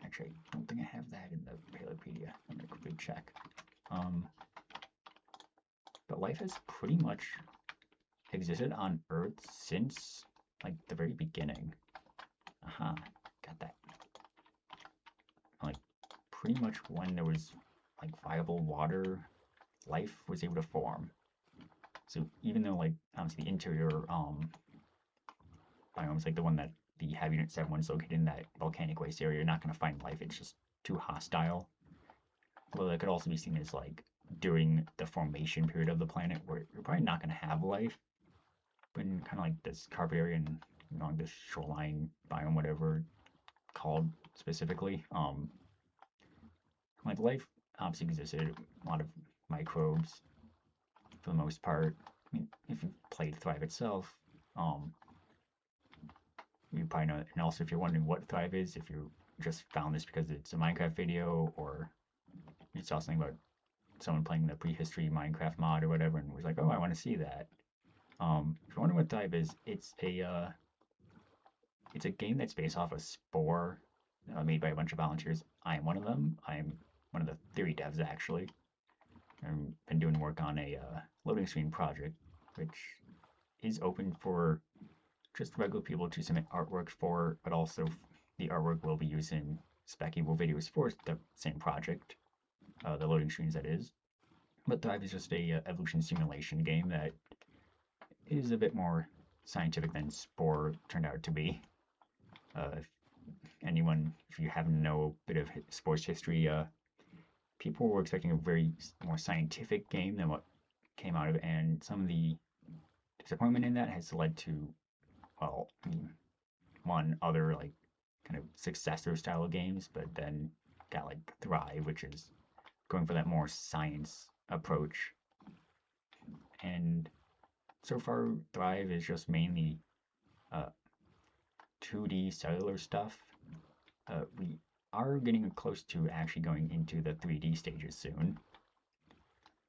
actually I don't think I have that in the Paleopedia. I'm gonna quickly check. But life has pretty much existed on Earth since like the very beginning. Got that. Like pretty much when there was like viable water, life was able to form. So even though like obviously the interior biomes, like the one that the Habitat 7 is located in, that volcanic waste area, you're not gonna find life. It's just too hostile. Although that could also be seen as like during the formation period of the planet, where you're probably not going to have life, but in kind of like this Carbarian, along this shoreline biome, whatever called specifically, like life obviously existed. A lot of microbes, for the most part. I mean, if you played Thrive itself, you probably know. And also, if you're wondering what Thrive is, if you just found this because it's a Minecraft video, or you saw something about someone playing the Prehistory Minecraft mod or whatever, and was like, "Oh, I want to see that." If you're wondering what Thrive is, it's a game that's based off a spore made by a bunch of volunteers. I am one of them. I'm one of the theory devs actually. I've been doing work on a loading screen project, which is open for just regular people to submit artwork for, but also the artwork will be used in specable videos for the same project. The loading screens, that is. But Thrive is just a evolution simulation game that is a bit more scientific than Spore turned out to be. If you happen to know a bit of Spore's history, people were expecting a very more scientific game than what came out of it, and some of the disappointment in that has led to, well, I mean, one other like kind of successor style of games, but then got like Thrive, which is going for that more science approach. And so far, Thrive is just mainly 2D cellular stuff. We are getting close to actually going into the 3D stages soon.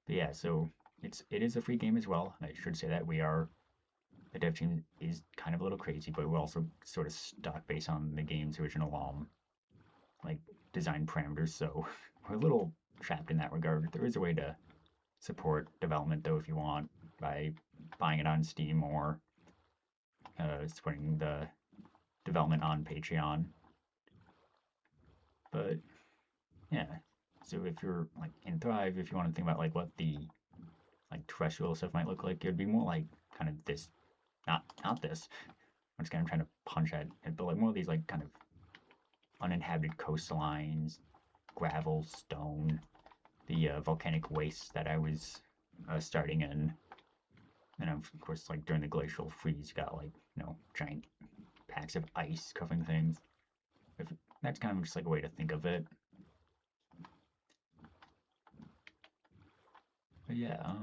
But yeah, so it is a free game as well. I should say that the dev team is kind of a little crazy, but we're also sort of stuck based on the game's original like design parameters. So we're a little trapped in that regard. There is a way to support development though if you want, by buying it on Steam or supporting the development on Patreon. But yeah, so if you're like in Thrive, if you want to think about like what the like terrestrial stuff might look like, it would be more like kind of this, not this. I'm just kind of trying to punch at it, but like more of these like kind of uninhabited coastlines, gravel, stone, the volcanic wastes that I was starting in, and of course, like during the glacial freeze, you got like giant packs of ice covering things. If, that's kind of just like a way to think of it. But yeah,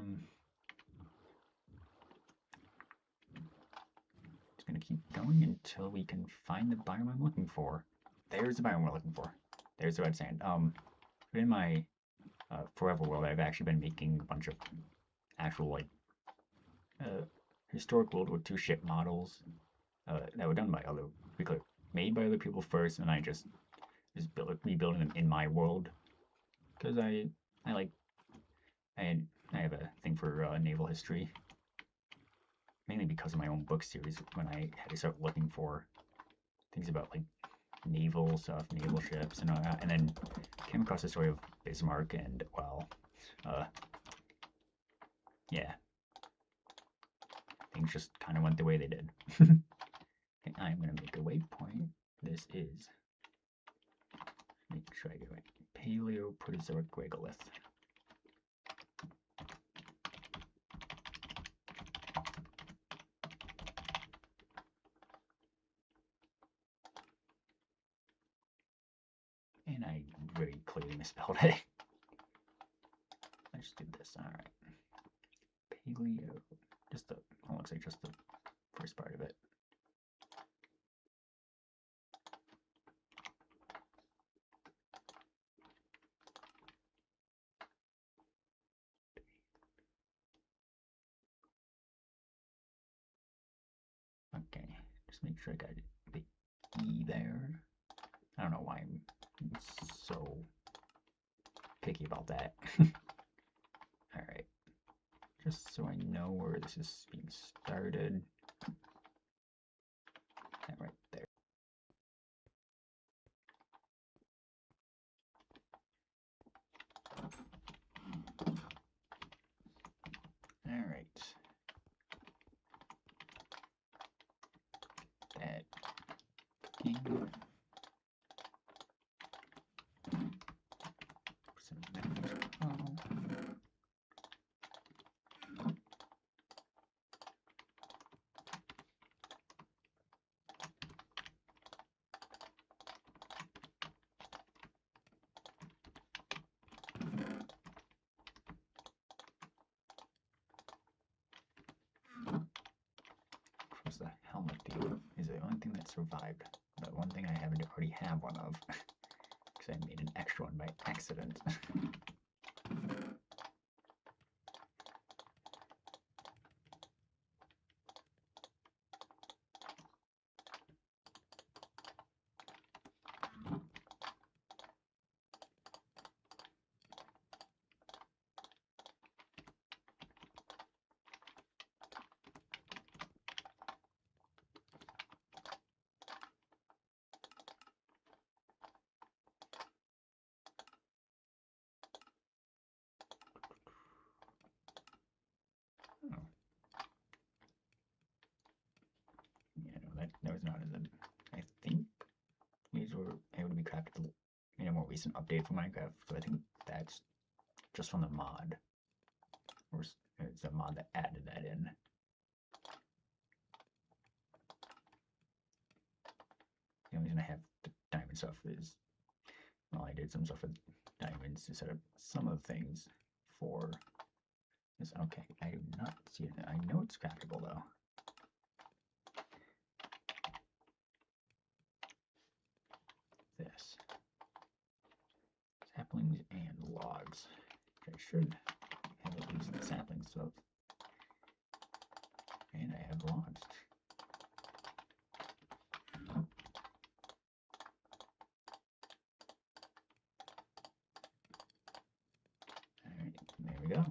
just gonna keep going until we can find the biome I'm looking for. There's the biome we're looking for. There's the red sand. In my forever world, I've actually been making a bunch of actual like historic World War II ship models that were done by made by other people first, and I just rebuilding them in my world because I like I have a thing for naval history, mainly because of my own book series. When I had to start looking for things about like naval stuff, naval ships, and all that, and then came across the story of Bismarck, and well, yeah, things just kind of went the way they did. Okay, I'm gonna make a waypoint. This is, make sure I get it right, Paleo-Prehistoric regolith. And I very clearly misspelled it. Let's do this. All right. Paleo. Just the. It looks like just the first part of it. Okay. Just make sure I got the E there. I don't know why I'm so picky about that. All right. Just so I know where this is being started. That right there. All right. That cooking. The helmet deal is the only thing that survived. But one thing I haven't already have one of. Because I made an extra one by accident. That was not as a. I think these were able to be crafted in a more recent update for Minecraft, so I think that's just from the mod. Or it's a mod that added that in. The only reason I have the diamond stuff is, well, I did some stuff with diamonds to set up some of the things for this. Okay, I do not see it. I know it's craftable though. This. Saplings and logs. I should have at least the saplings of. And I have logs. Alright, there we go.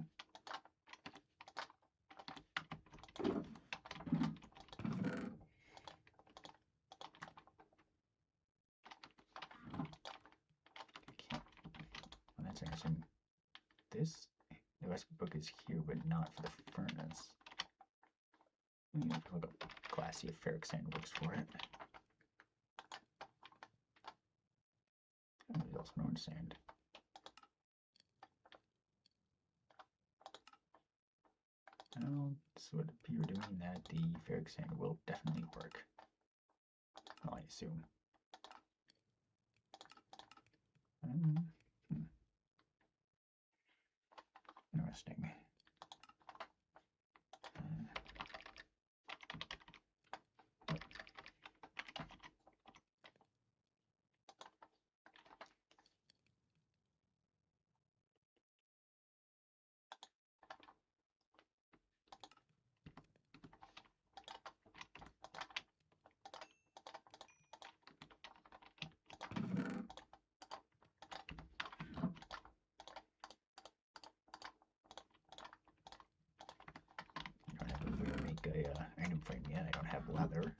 That's interesting. The recipe book is here, but not for the furnace. We need to look up glassy if ferric sand works for it. And there's also orange sand. Well, this would appear to me that the ferric sand will definitely work. Well, I assume. Interesting. Make a item frame yet. I don't have leather.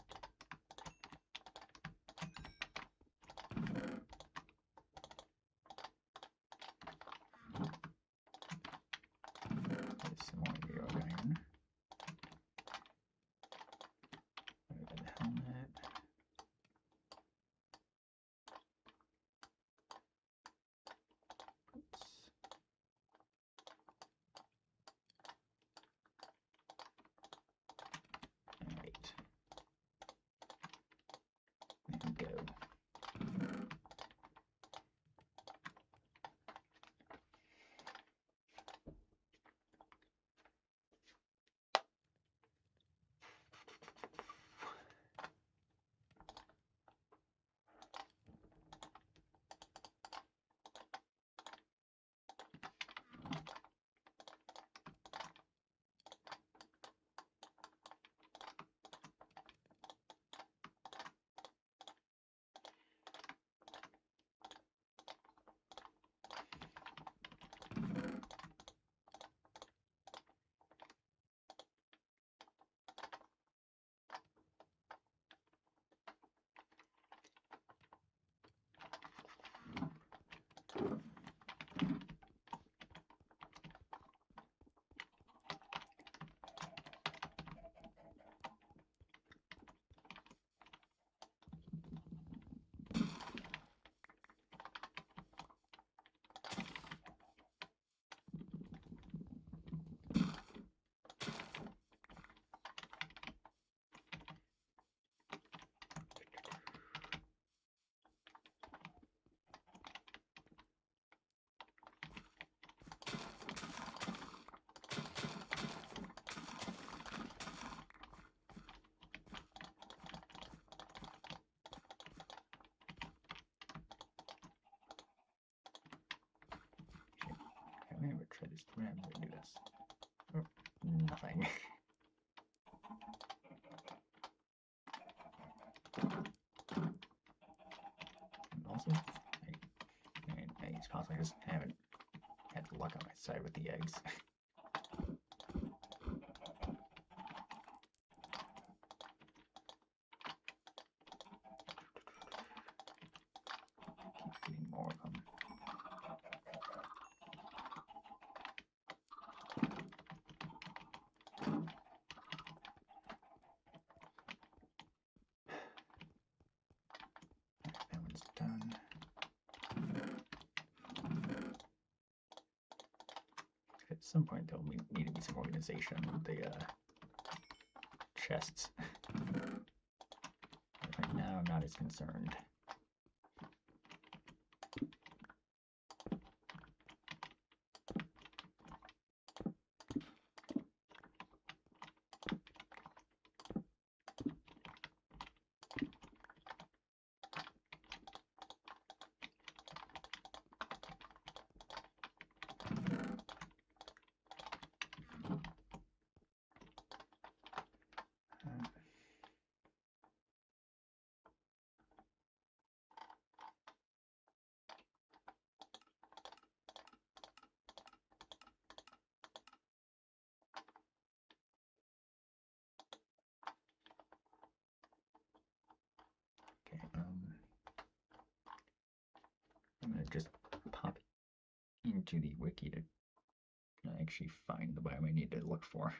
There's some more yellow iron. The helmet. Oops. Alright. There we go. I'm gonna try this. I'm gonna do this. Oh, nothing. Also, it's possible I just haven't had luck on my side with the eggs. Keep getting more of them. That one's done. At some point, there'll need to be some organization with the chests. But right now, I'm not as concerned. Okay, I'm gonna just pop into the wiki to actually find the biome I need to look for.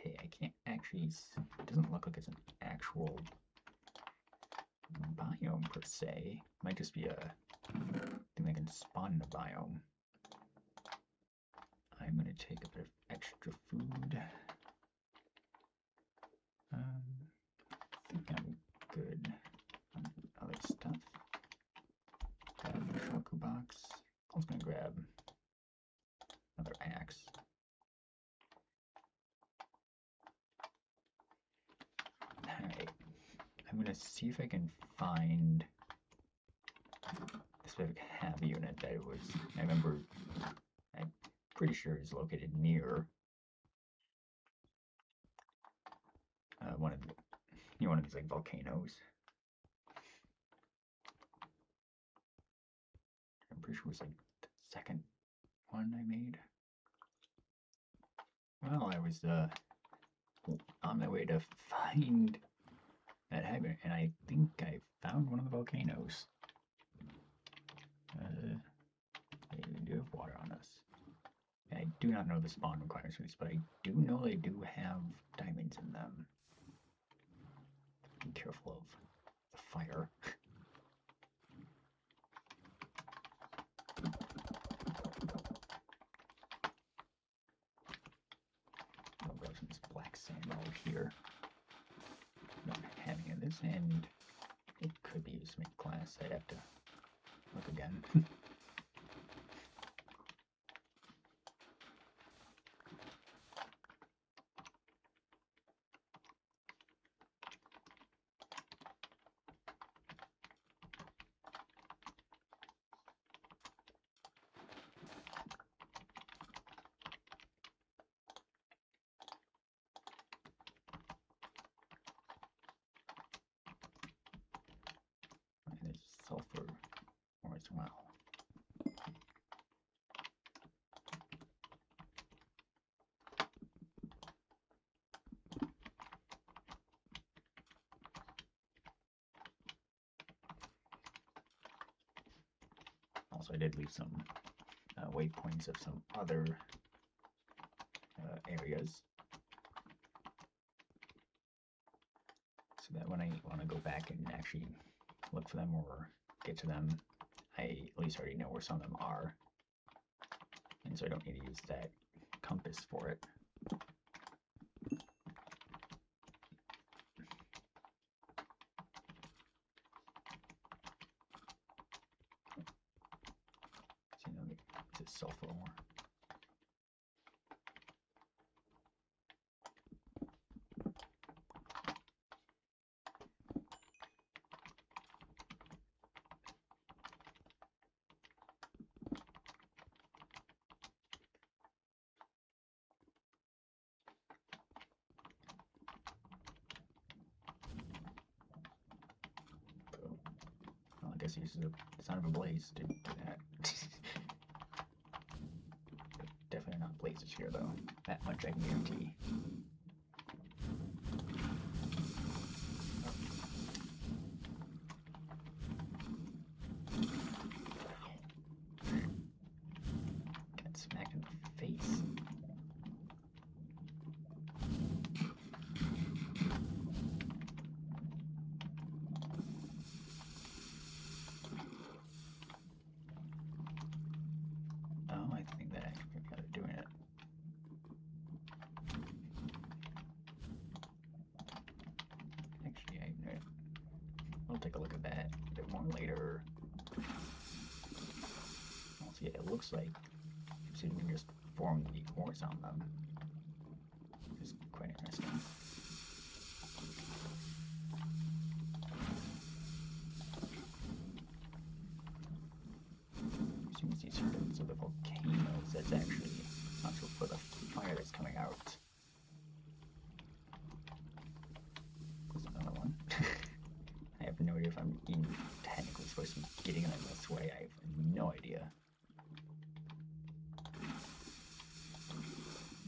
Okay, I can't actually. It doesn't look like it's an actual biome per se. It might just be a thing that can spawn in a biome. I'm gonna take a bit of extra food. I think I'm good on other stuff. Grab the shulker box. I was gonna grab another axe. Alright. I'm gonna see if I can find the specific hab unit that it was. I remember, I'm pretty sure it's located near one of these like volcanoes. I'm pretty sure it was like the second one I made. Well, I was on my way to find that hab unit, and I think I found one of the volcanoes. We do have water on us. I do not know the spawn requirements for these, but I do know they do have diamonds in them. Be careful of the fire. I'll grab some of this black sand over here. Not having it this end. It could be used to make glass. I'd have to look again. There's sulfur ore as well. Also, I did leave some waypoints of some other areas, so that when I want to go back and actually look for them or get to them, I at least already know where some of them are, and so I don't need to use that compass for it. So, you know, it's sulfur ore. Well, I guess he uses the sound of a blaze to do that. Definitely not blazes here, though. That much I can guarantee. Got smacked in the face. Oh, I think that actually got it doing it. Actually, I'll take a look at that a bit more later. Also, yeah, it looks like you can just form the ores on them. It's quite interesting. Using these circuits of the volcanoes, that's actually not so for the fire that's coming out. There's another one. I have no idea if I'm even technically supposed to be getting them this way. I have no idea.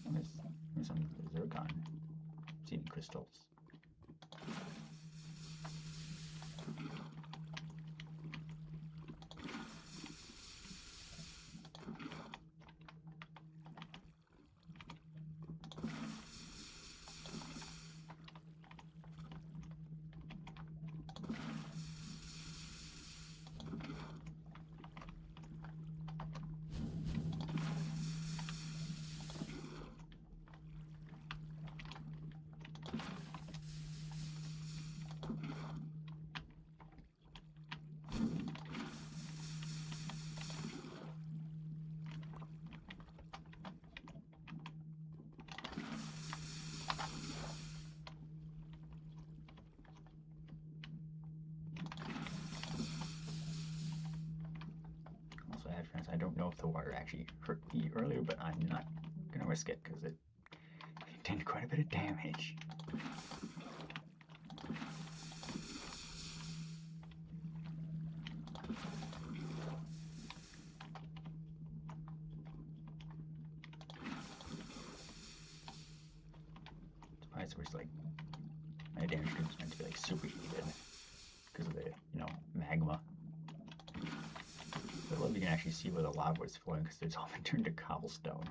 And there's some zircon seeding crystals. I don't know if the water actually hurt me earlier, but I'm not gonna risk it because it did quite a bit of damage. Surprised it was like my damage was meant to be like superheated because of the magma. I love you can actually see where the lava was flowing because it's all been turned to cobblestone.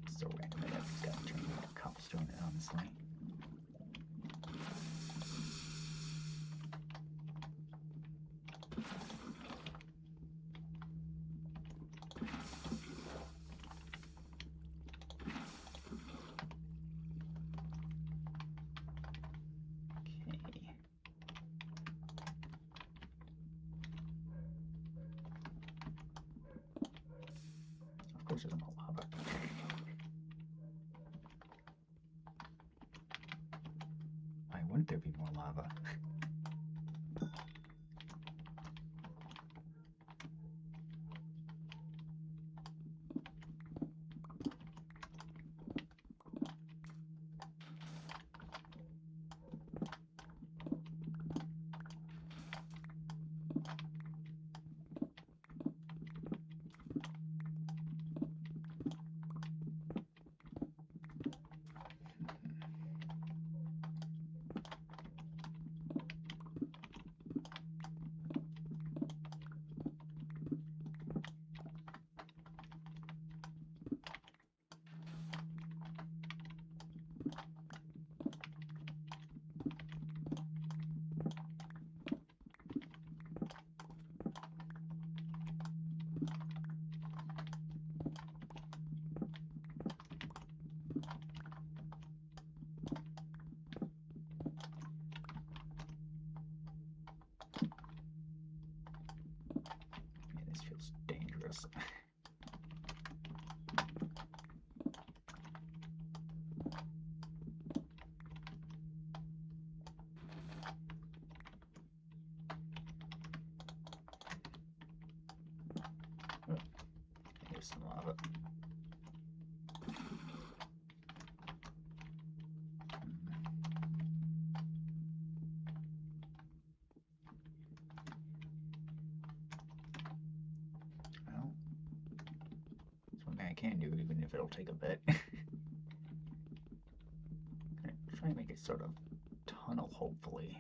It's so random that it's got turned into cobblestone, honestly. Of course there's more lava. Why wouldn't there be more lava? This feels dangerous. Oh, here's some lava. Well, it's one thing I can do, even if it'll take a bit. Try and make it sort of tunnel, hopefully.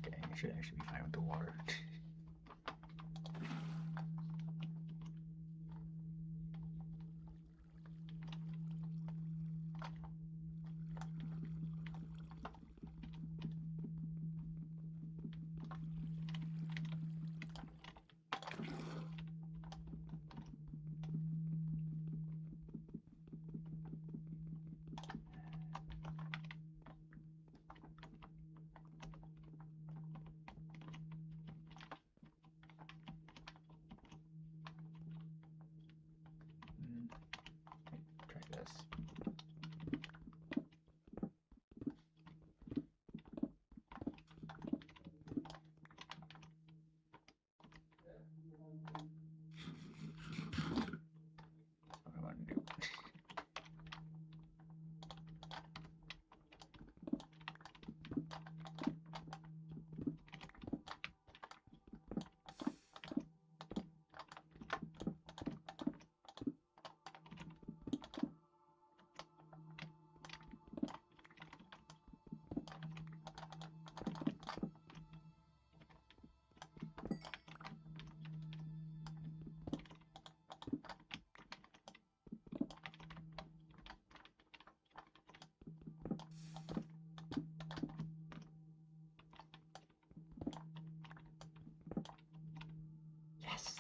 Okay, I should actually be fine with the water. Yes!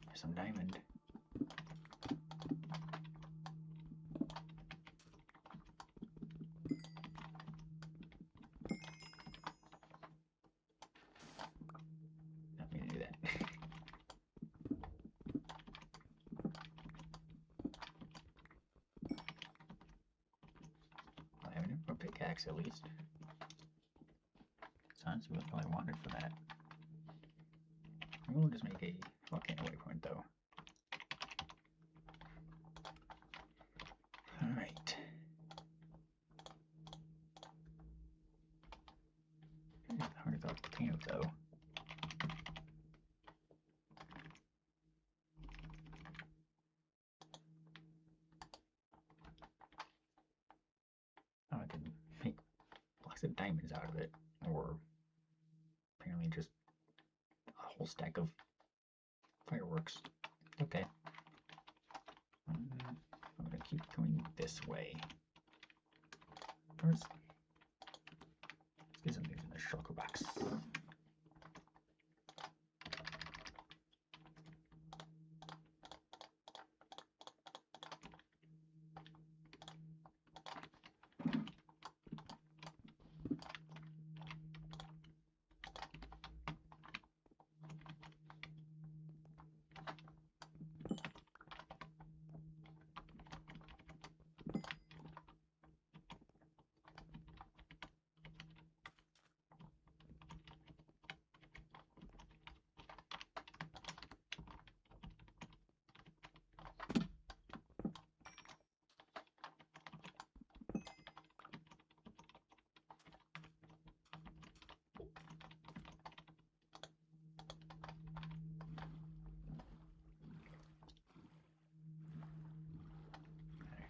There's some diamond. Not me to do that. I have enough for a pickaxe at least. Sounds what I wanted for that. We'll just make a volcano waypoint though. Alright. I already thought volcano though. Oh, I can make blocks of diamonds out of it. Or apparently just a whole stack of fireworks. Okay. I'm gonna keep going this way. First, let's get some things in the shulker box.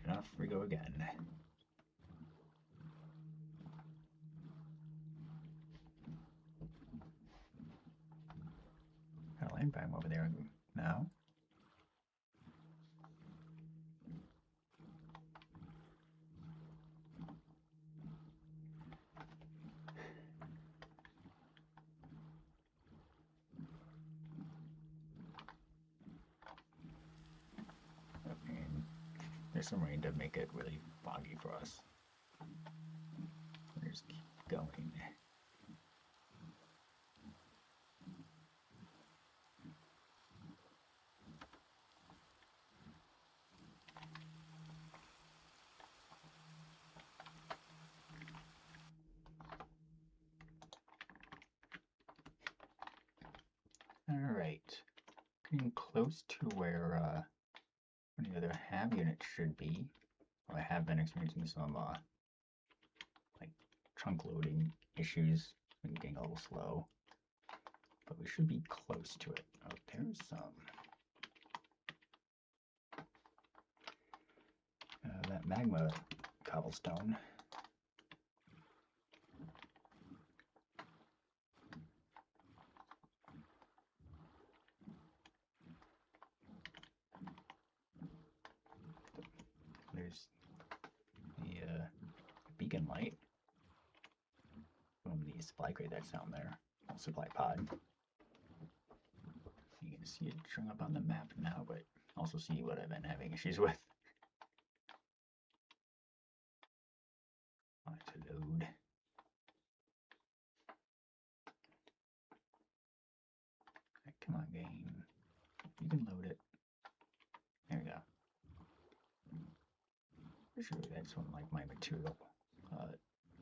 Off we go again. Got a land biome over there now. There's some rain to make it really foggy for us. We'll just keep going. Alright. Getting close to where the other hab unit should be. Well, I have been experiencing some like trunk loading issues and getting a little slow, but we should be close to it. Oh, there's some that magma cobblestone. There's the beacon light from the supply crate that's down there, supply pod. You can see it showing up on the map now, but also see what I've been having issues with. I want it to load. Come on, game. You can load it. There we go. Sure, that's one of like my material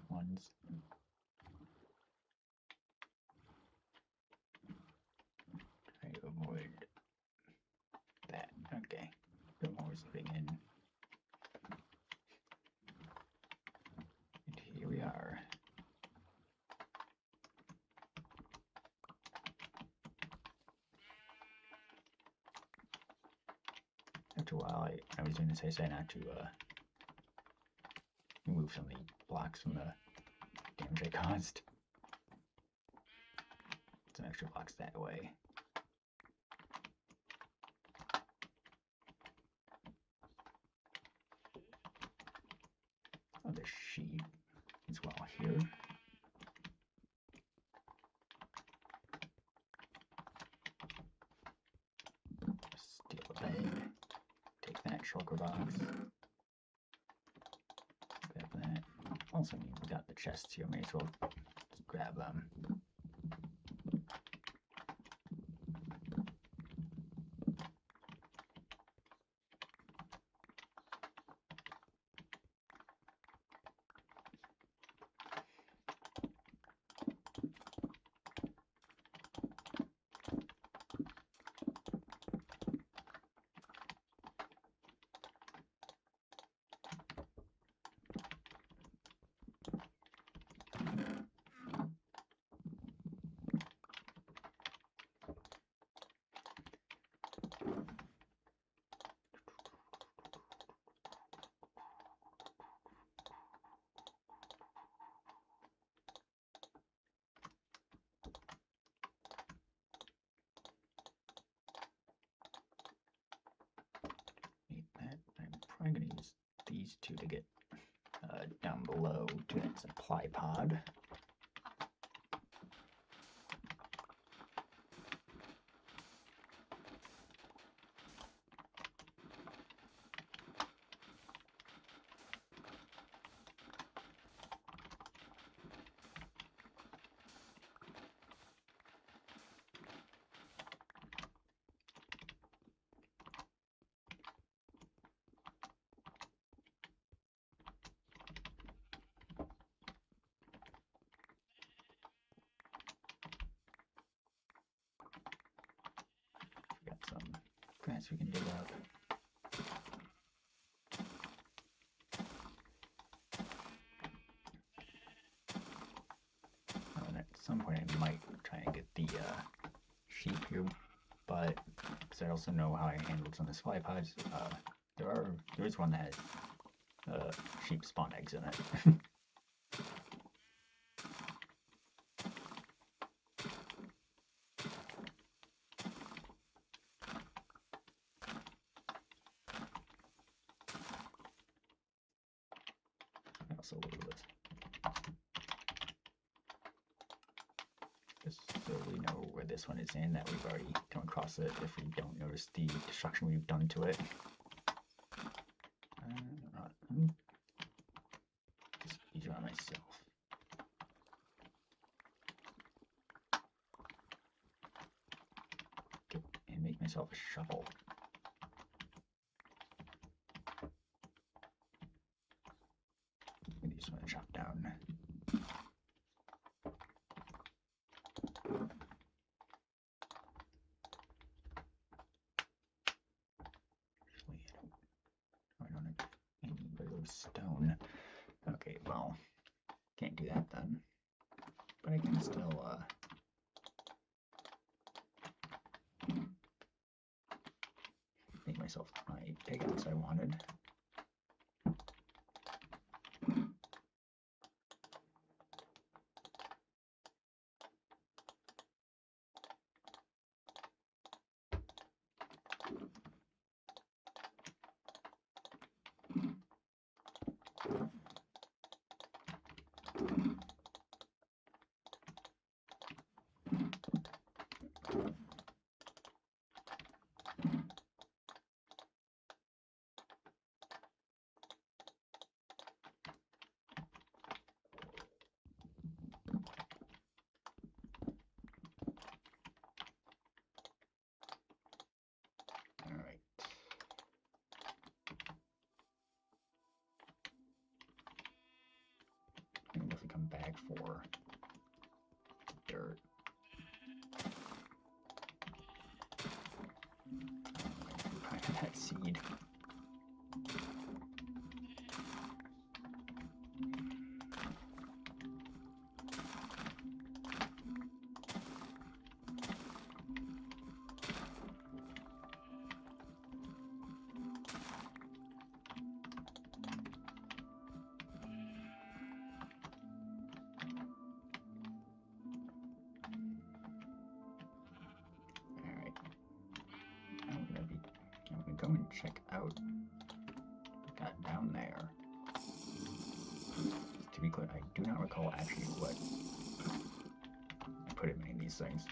ones. Try to avoid that. Okay. The more is putting in. And here we are. After a while, I was doing this, I said not to remove some of the blocks from the damage I caused. Some extra blocks that way. Oh, there's sheep as well here. shulker box. Grab that. Also, we got the chests here. May as well just grab them. I'm going to use these two to get down below to that supply pod. Some grass we can dig up. And at some point I might try and get the sheep here, but because I also know how I handled some of the supply pods, there is one that has sheep spawn eggs in it. Also look at this. Just so we know where this one is in, that we've already come across it if we don't notice the destruction we've done to it. Just easier on myself. Get, and make myself a shovel. Just want to chop down. Actually, I don't have any of stone. Okay, well, can't do that then. But I can still make myself my pickaxe I wanted. If we come back for dirt. Probably that seed. Go and check out what we got down there. To be clear, I do not recall actually what I put in any of these things.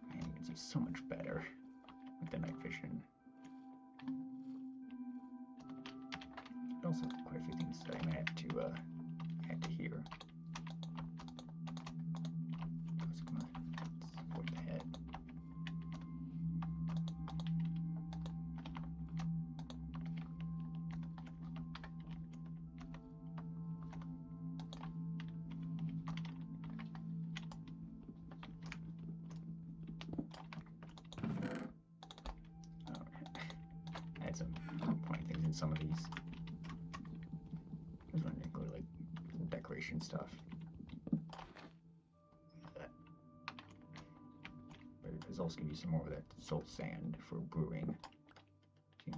Man, you can see so much better with the night vision. also quite a few things that I might have to add to here. Avoid the head. Add some pointing things in some of these. There's one that include like some decoration stuff. But there's also gonna be some more of that salt sand for brewing. You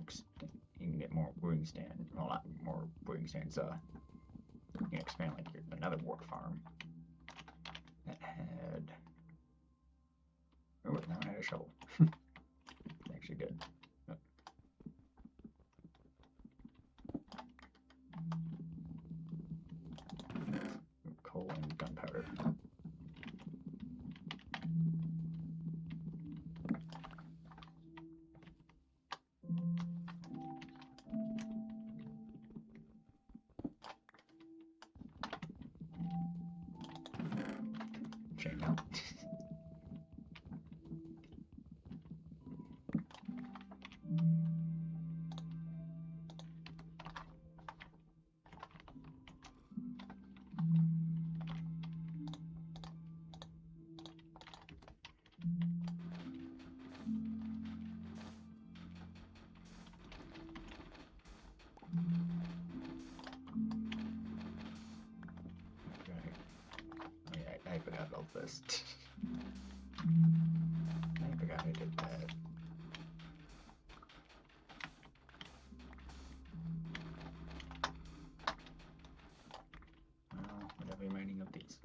can get more brewing stand, well, a lot more brewing stands. You can expand like another wort farm that had. Oh, that one had a shovel. Actually good. Coal and gunpowder. Shame now. I forgot about this. I forgot I did that. Well, whatever reminding of these.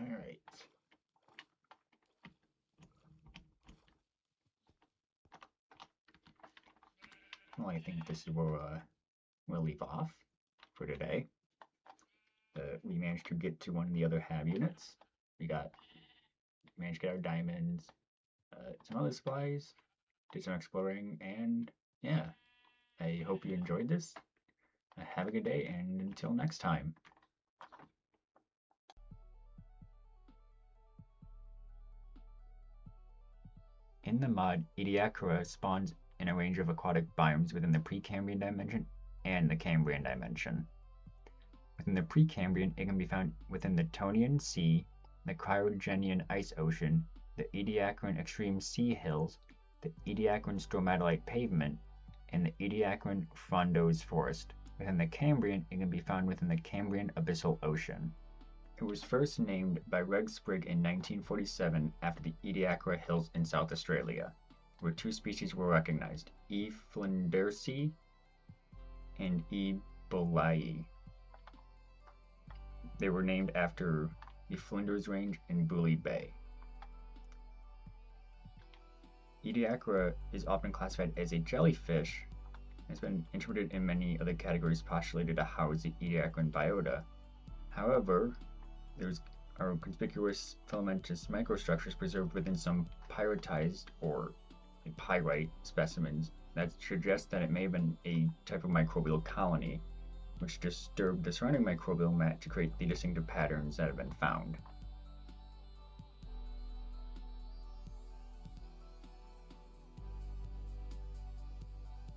Alright. Well, I think this is where we'll leave off for today. We managed to get to one of the other hab units. We managed to get our diamonds, some other supplies, did some exploring, and yeah, I hope you enjoyed this. Have a good day, and until next time. In the mod, Ediacara spawns in a range of aquatic biomes within the Precambrian dimension and the Cambrian dimension. Within the Precambrian, it can be found within the Tonian Sea, the Cryogenian Ice Ocean, the Ediacaran Extreme Sea Hills, the Ediacaran Stromatolite Pavement, and the Ediacaran Frondo's Forest. Within the Cambrian, it can be found within the Cambrian Abyssal Ocean. It was first named by Reg Sprigg in 1947 after the Ediacara Hills in South Australia, where two species were recognized, E. flindersi and E. bullaei. They were named after the Flinders Range in Bully Bay. Ediacara is often classified as a jellyfish and has been interpreted in many other categories postulated to house the Ediacaran biota. However, there are conspicuous filamentous microstructures preserved within some pyritized or pyrite specimens that suggest that it may have been a type of microbial colony, which disturbed the surrounding microbial mat to create the distinctive patterns that have been found.